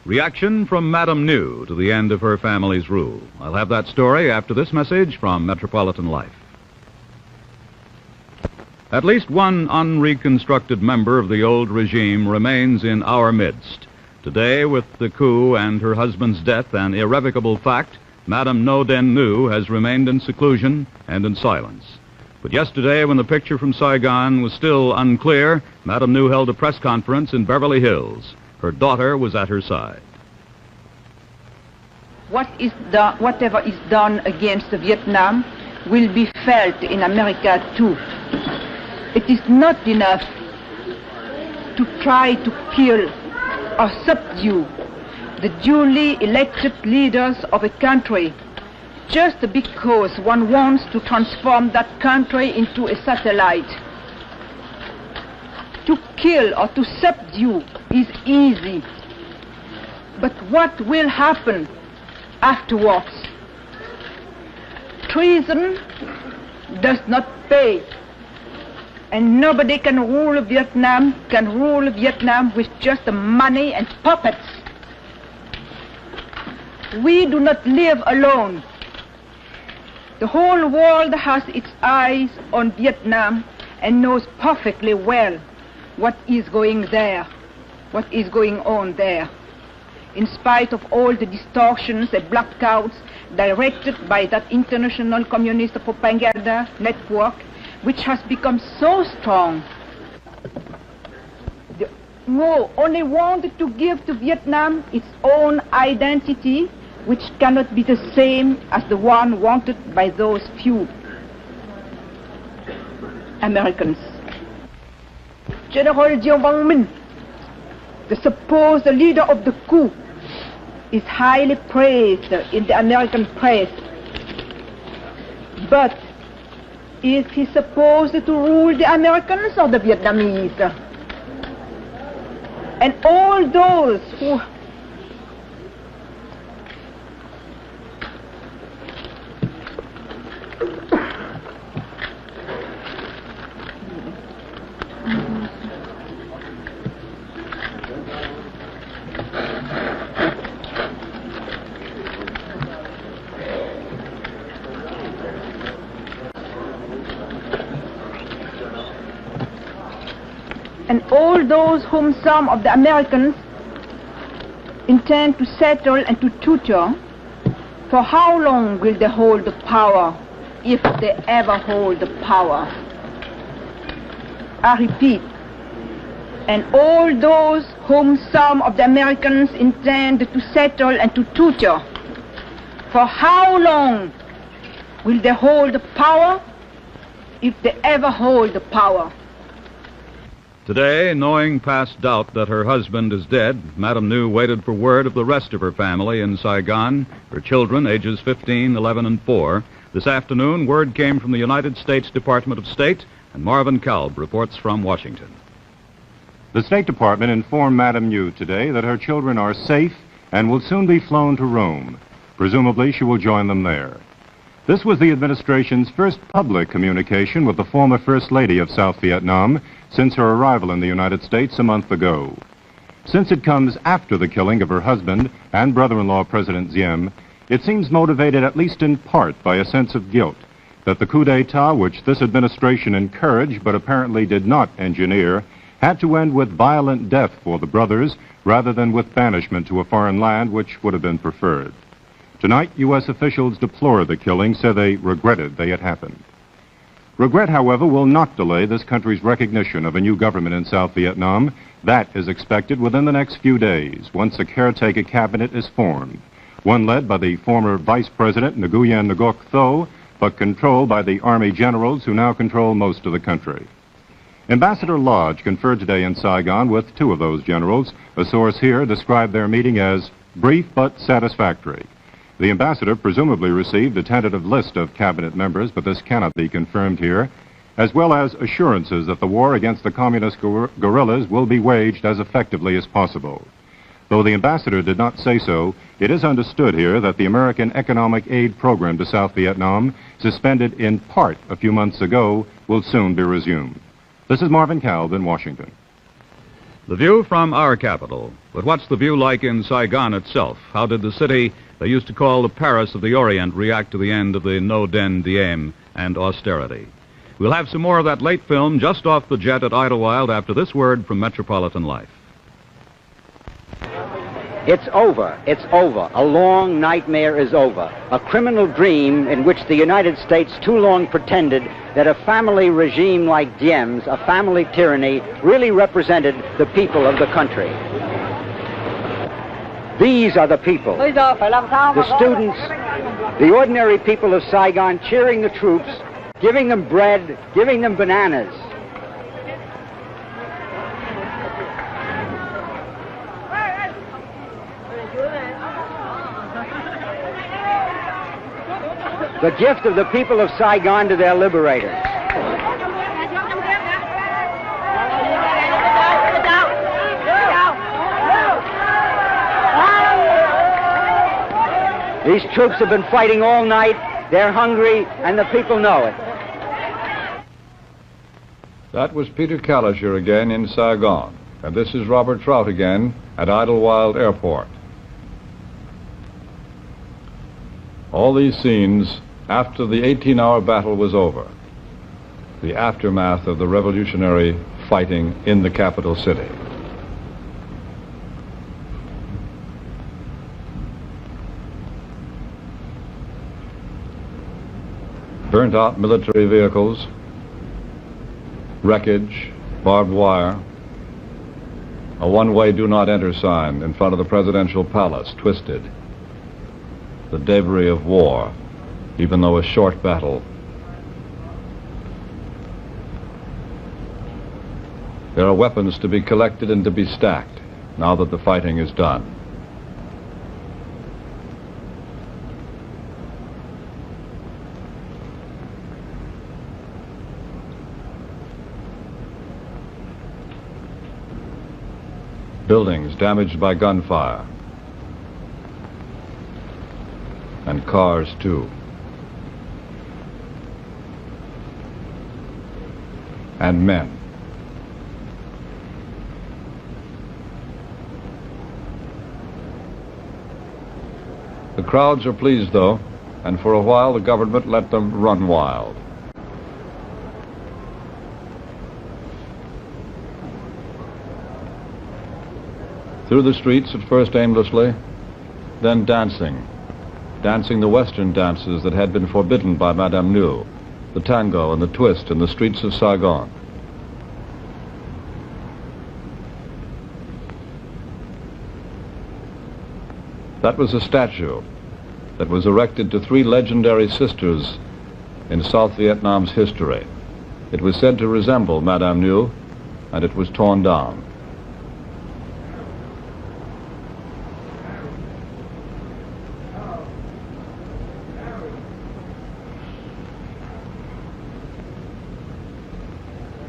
Reaction from Madame New to the end of her family's rule. I'll have that story after this message from Metropolitan Life. At least one unreconstructed member of the old regime remains in our midst. Today, with the coup and her husband's death an irrevocable fact, Madame Ngo Dinh Nhu has remained in seclusion and in silence. But yesterday, when the picture from Saigon was still unclear, Madame Nhu held a press conference in Beverly Hills. Her daughter was at her side. Whatever is done against Vietnam will be felt in America too. It is not enough to try to kill or subdue the duly elected leaders of a country just because one wants to transform that country into a satellite. To kill or to subdue is easy, but what will happen afterwards? Treason does not pay, and nobody can rule Vietnam with just money and puppets. We do not live alone. The whole world has its eyes on Vietnam and knows perfectly well what is going on there. In spite of all the distortions and blackouts directed by that international communist propaganda network, which has become so strong. The Ngo only wanted to give to Vietnam its own identity, which cannot be the same as the one wanted by those few Americans. General Dieng Van Minh, the supposed leader of the coup, is highly praised in the American press. But is he supposed to rule the Americans or the Vietnamese? And all those who whom some of the Americans intend to settle and to tutor, for how long will they hold the power, if they ever hold the power? I repeat, and all those whom some of the Americans intend to settle and to tutor. For how long will they hold power, if they ever hold power? Today, knowing past doubt that her husband is dead, Madame New waited for word of the rest of her family in Saigon, her children, ages 15, 11, and 4. This afternoon, word came from the United States Department of State, and Marvin Kalb reports from Washington. The State Department informed Madame New today that her children are safe and will soon be flown to Rome. Presumably, she will join them there. This was the administration's first public communication with the former First Lady of South Vietnam since her arrival in the United States a month ago. Since it comes after the killing of her husband and brother-in-law President Diệm, it seems motivated at least in part by a sense of guilt that the coup d'etat, which this administration encouraged but apparently did not engineer, had to end with violent death for the brothers rather than with banishment to a foreign land, which would have been preferred. Tonight, U.S. officials deplored the killing, said they regretted they had happened. Regret, however, will not delay this country's recognition of a new government in South Vietnam. That is expected within the next few days, once a caretaker cabinet is formed, one led by the former Vice President Nguyen Ngoc Tho, but controlled by the Army generals who now control most of the country. Ambassador Lodge conferred today in Saigon with two of those generals. A source here described their meeting as brief but satisfactory. The ambassador presumably received a tentative list of cabinet members, but this cannot be confirmed here, as well as assurances that the war against the communist guerrillas will be waged as effectively as possible. Though the ambassador did not say so, it is understood here that the American economic aid program to South Vietnam, suspended in part a few months ago, will soon be resumed. This is Marvin Kalb in Washington. The view from our capital. But what's the view like in Saigon itself? How did the city they used to call the Paris of the Orient react to the end of the No Den Diem and austerity? We'll have some more of that late film just off the jet at Idlewild after this word from Metropolitan Life. It's over. It's over. A long nightmare is over. A criminal dream in which the United States too long pretended that a family regime like Diem's, a family tyranny, really represented the people of the country. These are the people. The students, the ordinary people of Saigon cheering the troops, giving them bread, giving them bananas. The gift of the people of Saigon to their liberators. These troops have been fighting all night. They're hungry, and the people know it. That was Peter Kalischer again in Saigon. And this is Robert Trout again at Idlewild Airport. All these scenes after the 18-hour battle was over, the aftermath of the revolutionary fighting in the capital city. Burnt-out military vehicles, wreckage, barbed wire, a one-way do-not-enter sign in front of the presidential palace, twisted. The debris of war, even though a short battle. There are weapons to be collected and to be stacked now that the fighting is done. Buildings damaged by gunfire. And cars, too. And men. The crowds are pleased, though, and for a while the government let them run wild. Through the streets, at first aimlessly, then dancing. Dancing the Western dances that had been forbidden by Madame New, the tango and the twist in the streets of Saigon. That was a statue that was erected to three legendary sisters in South Vietnam's history. It was said to resemble Madame Nhu, and it was torn down.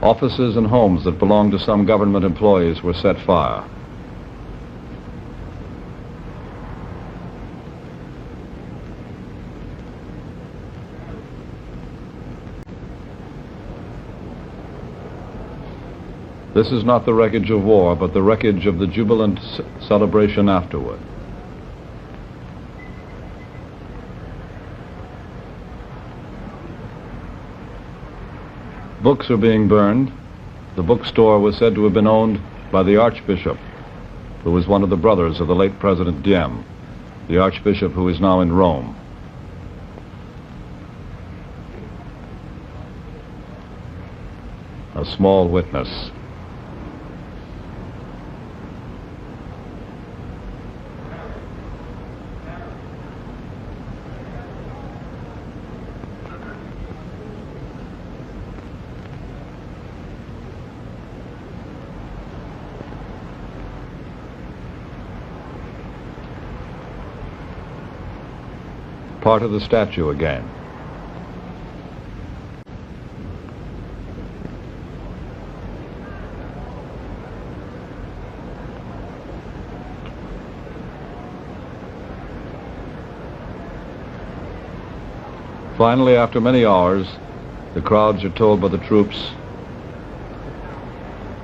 Offices and homes that belonged to some government employees were set fire. This is not the wreckage of war, but the wreckage of the jubilant celebration afterward. Books are being burned. The bookstore was said to have been owned by the Archbishop, who was one of the brothers of the late President Diem, the Archbishop who is now in Rome. A small witness. Part of the statue again. Finally, after many hours, the crowds are told by the troops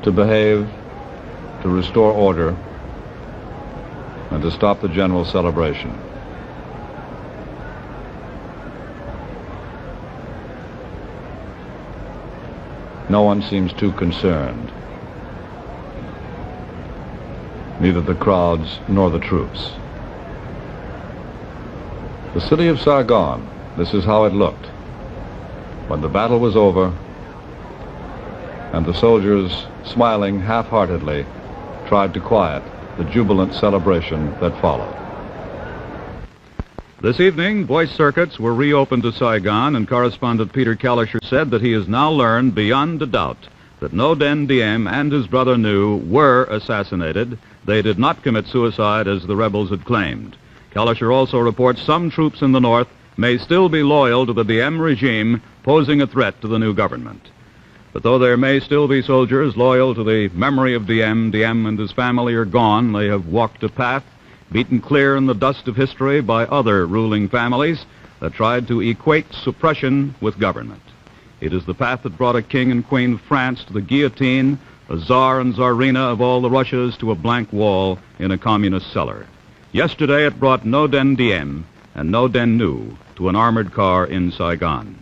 to behave, to restore order, and to stop the general celebration. No one seems too concerned. Neither the crowds nor the troops. The city of Saigon, this is how it looked when the battle was over and the soldiers, smiling half-heartedly, tried to quiet the jubilant celebration that followed. This evening, voice circuits were reopened to Saigon, and correspondent Peter Kellisher said that he has now learned beyond a doubt that Ngo Dinh Diem and his brother Nhu were assassinated. They did not commit suicide as the rebels had claimed. Kellisher also reports some troops in the north may still be loyal to the Diem regime, posing a threat to the new government. But though there may still be soldiers loyal to the memory of Diem, Diem and his family are gone. They have walked a path beaten clear in the dust of history by other ruling families that tried to equate suppression with government. It is the path that brought a king and queen of France to the guillotine, a czar and czarina of all the Russias to a blank wall in a communist cellar. Yesterday it brought Ngo Dinh Diem and Ngo Dinh Nhu to an armored car in Saigon.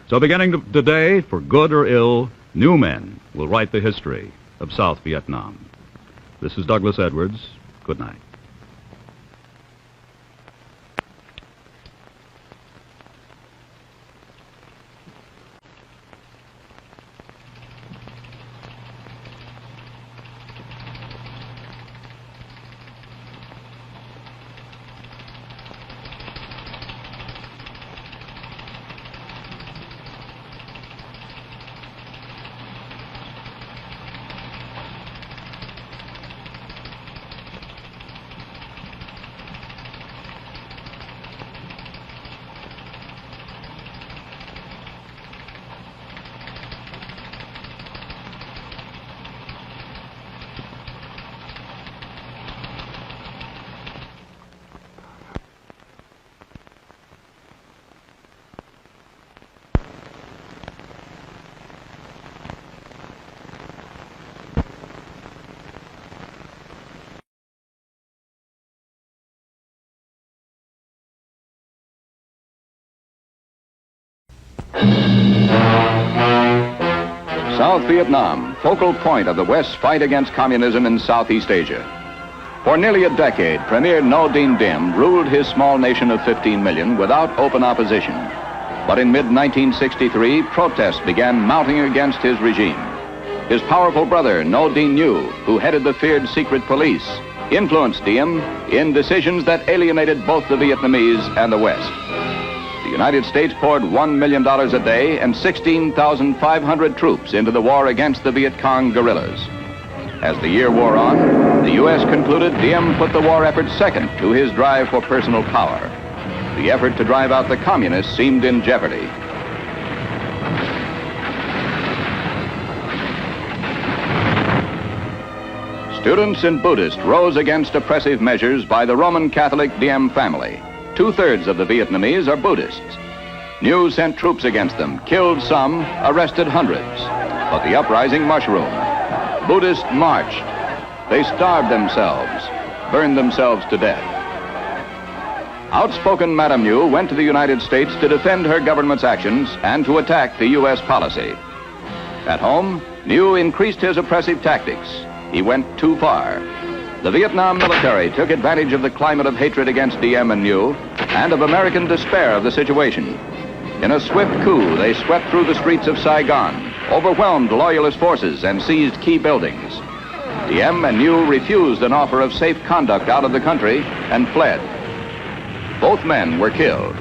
So beginning today, for good or ill, new men will write the history of South Vietnam. This is Douglas Edwards. Good night. South Vietnam, focal point of the West's fight against communism in Southeast Asia. For nearly a decade, Premier Ngo Dinh Diem ruled his small nation of 15 million without open opposition. But in mid-1963, protests began mounting against his regime. His powerful brother, Ngo Dinh Nhu, who headed the feared secret police, influenced Diem in decisions that alienated both the Vietnamese and the West. The United States poured $1 million a day and 16,500 troops into the war against the Viet Cong guerrillas. As the year wore on, the U.S. concluded Diem put the war effort second to his drive for personal power. The effort to drive out the communists seemed in jeopardy. Students and Buddhists rose against oppressive measures by the Roman Catholic Diem family. 2/3 of the Vietnamese are Buddhists. New sent troops against them, killed some, arrested hundreds. But the uprising mushroomed. Buddhists marched. They starved themselves, burned themselves to death. Outspoken Madame Nhu went to the United States to defend her government's actions and to attack the U.S. policy. At home, Nhu increased his oppressive tactics. He went too far. The Vietnam military took advantage of the climate of hatred against Diem and Nhu and of American despair of the situation. In a swift coup, they swept through the streets of Saigon, overwhelmed loyalist forces, and seized key buildings. Diem and Nhu refused an offer of safe conduct out of the country and fled. Both men were killed.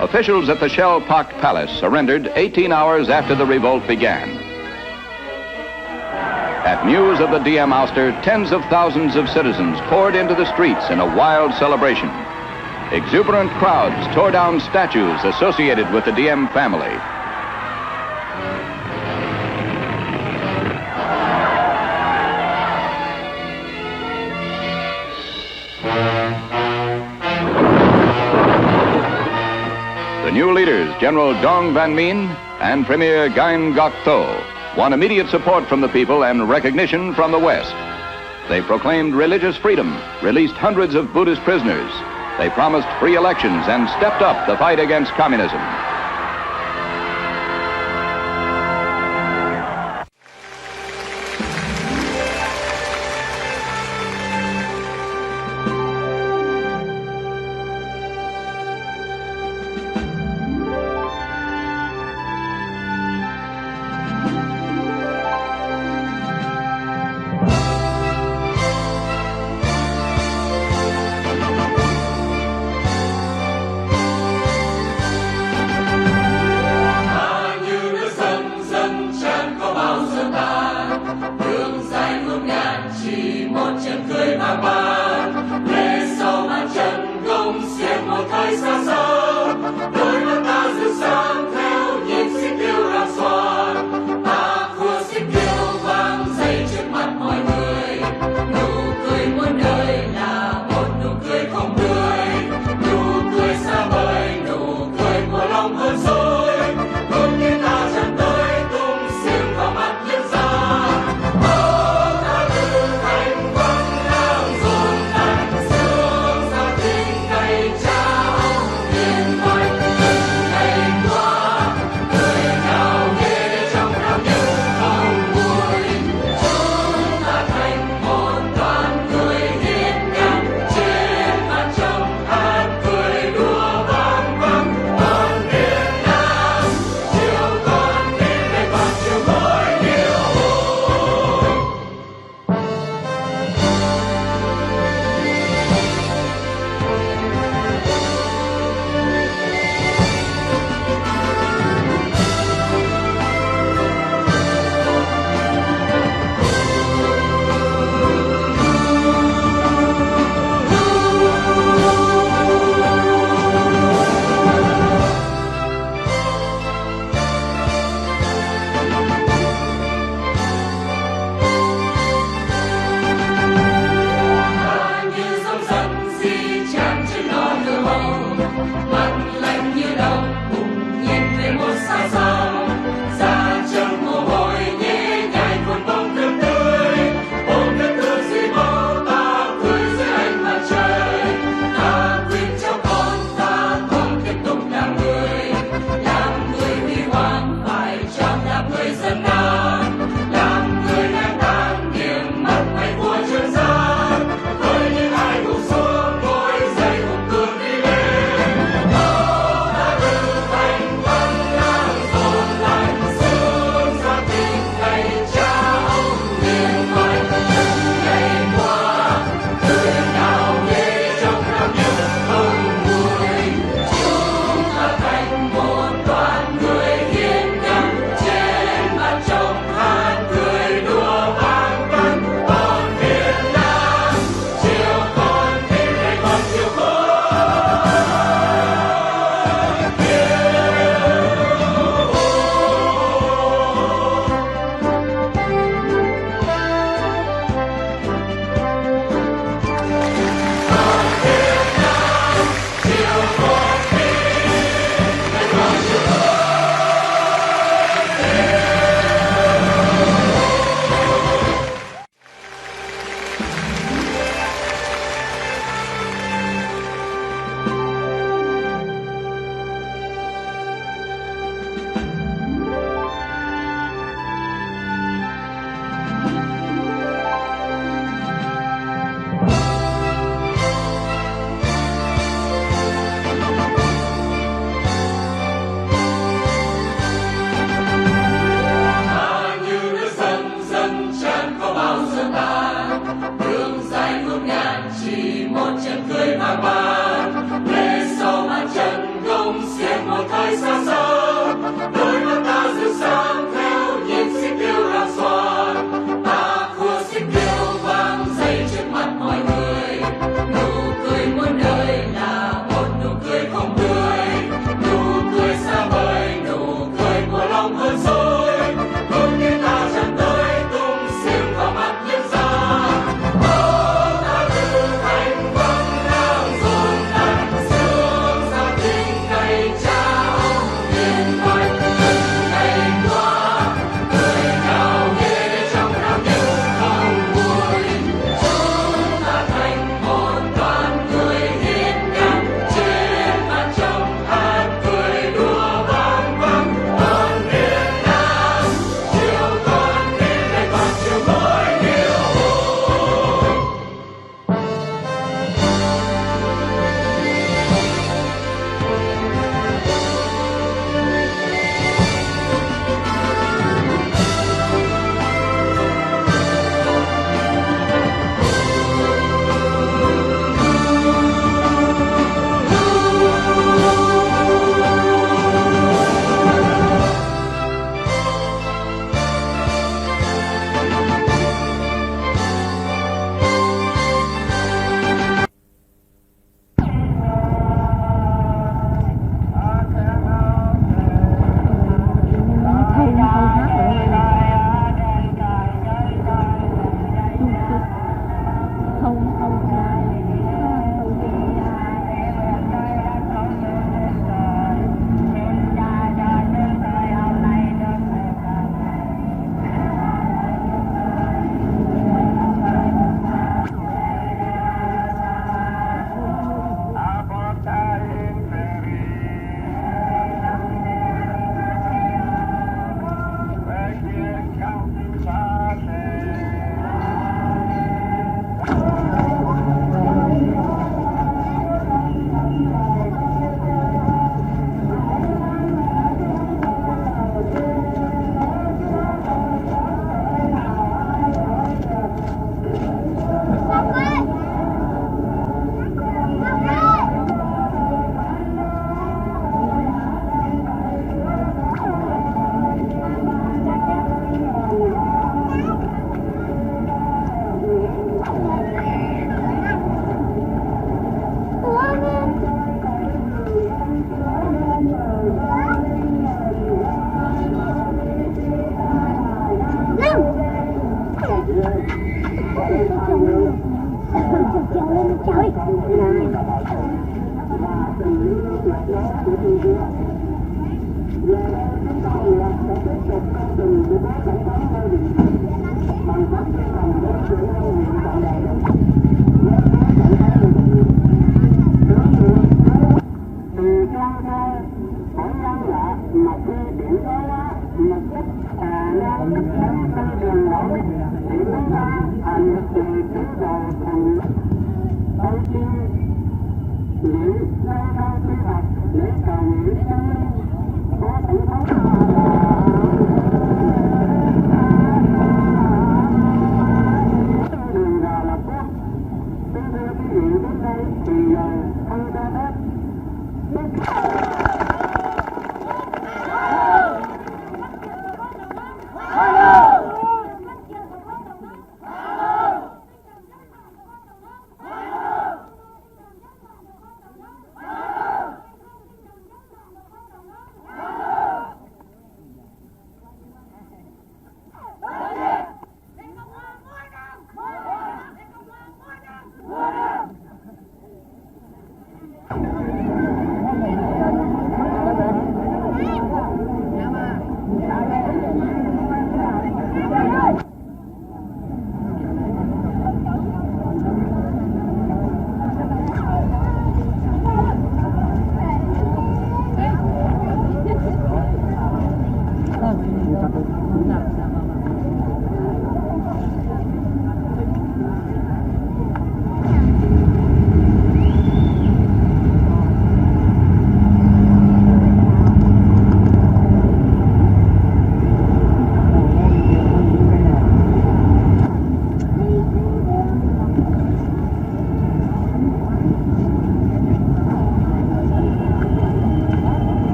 Officials at the shell-pocked palace surrendered 18 hours after the revolt began. At news of the Diem ouster, tens of thousands of citizens poured into the streets in a wild celebration. Exuberant crowds tore down statues associated with the Diem family. The new leaders, General Dong Van Minh and Premier Nguyen Ngoc Tho, won immediate support from the people and recognition from the West. They proclaimed religious freedom, released hundreds of Buddhist prisoners. They promised free elections and stepped up the fight against communism.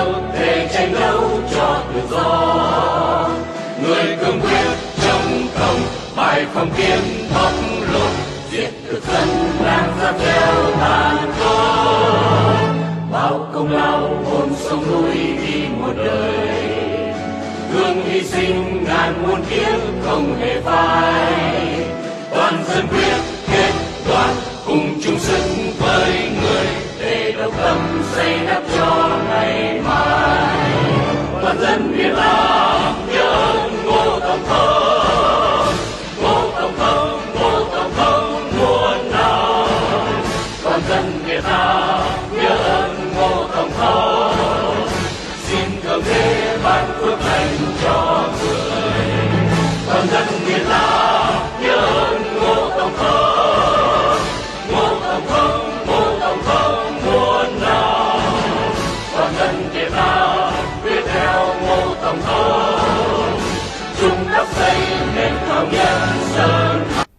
liều để tranh đấu cho tự do. Người cương quyết chống cộng, bài phong kiến bóc lột, diệt thực dân đang ra theo tàn khốc. Bao công lao hồn sông núi vì một đời, thương hy sinh ngàn muôn kiếp không hề phai. Toàn dân quyết kết đoàn cùng chung sức với người để độc tâm xây đắp cho ngày mai. Toàn dân Việt Nam nhớ ơn Ngô Tổng thống, Ngô Tổng thống, Ngô Tổng thống muôn năm. Toàn dân Việt Nam nhớ ơn Ngô Tổng thống, xin thượng đế ban phước lành cho người. Toàn dân Việt Nam nhớ ơn Ngô Tổng thống, Ngô Tổng thống, Ngô Tổng thống muôn năm. Toàn dân Việt Nam quyết theo Ngô Tổng thống, chung đắp xây nền thống nhất sơn thạch.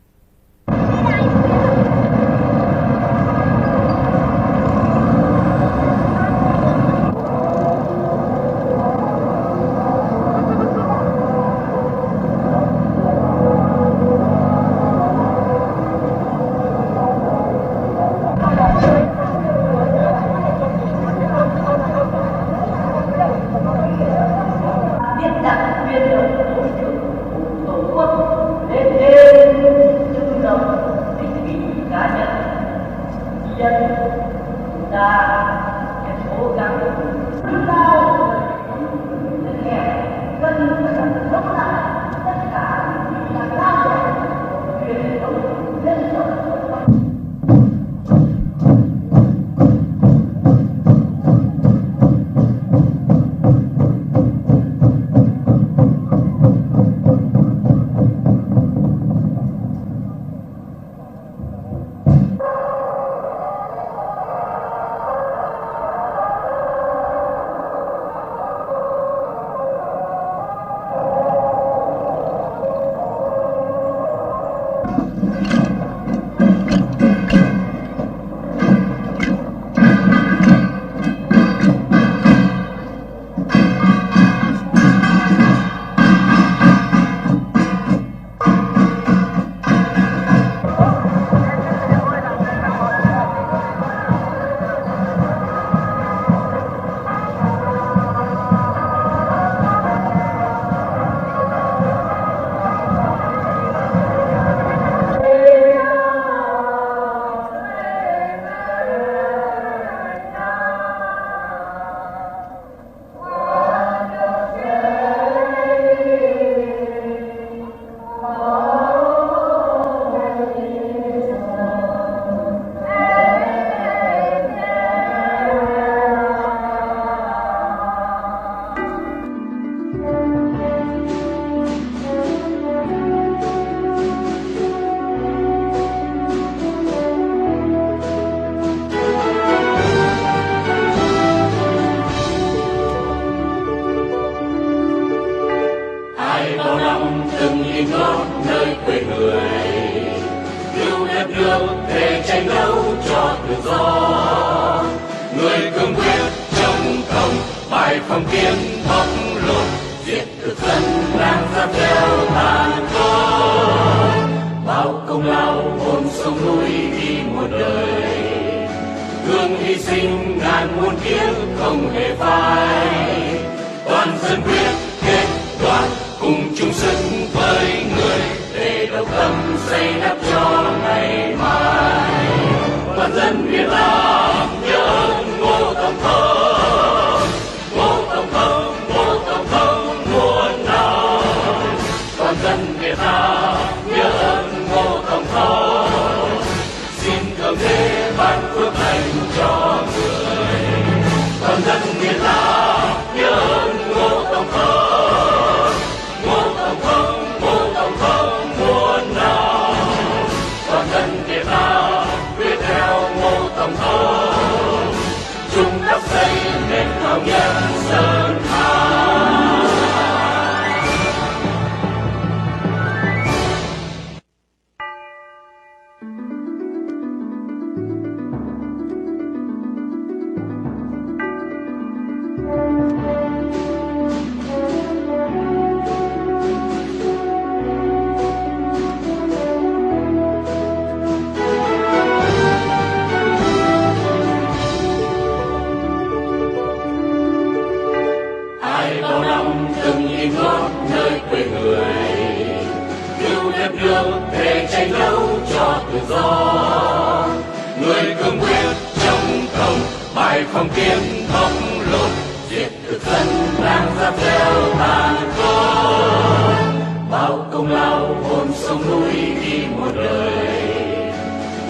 ngày phong kiến bóc lột diệt thực dân đang giáp gieo tàn khốc. Bao công lao hồn sông núi đi một đời,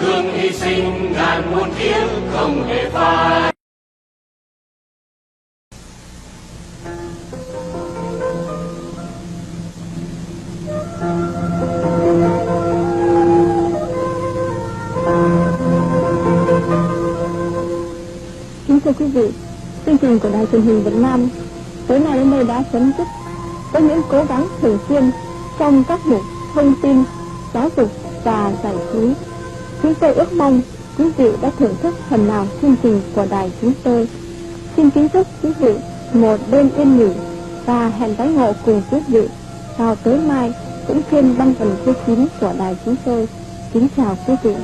gương hy sinh ngàn muôn kiếp không hề phai. Kính thưa quý vị, chương trình của Đài Truyền hình Việt Nam tối nay đến đây đã chấm dứt. Với những cố gắng thường xuyên trong các mục thông tin, giáo dục và giải trí, chúng tôi ước mong quý vị đã thưởng thức phần nào chương trình của đài chúng tôi. Xin kính chúc quý vị một đêm yên nghỉ và hẹn tái ngộ cùng quý vị vào tối mai cũng trên băng tần số 9 của đài chúng tôi. Kính chào quý vị.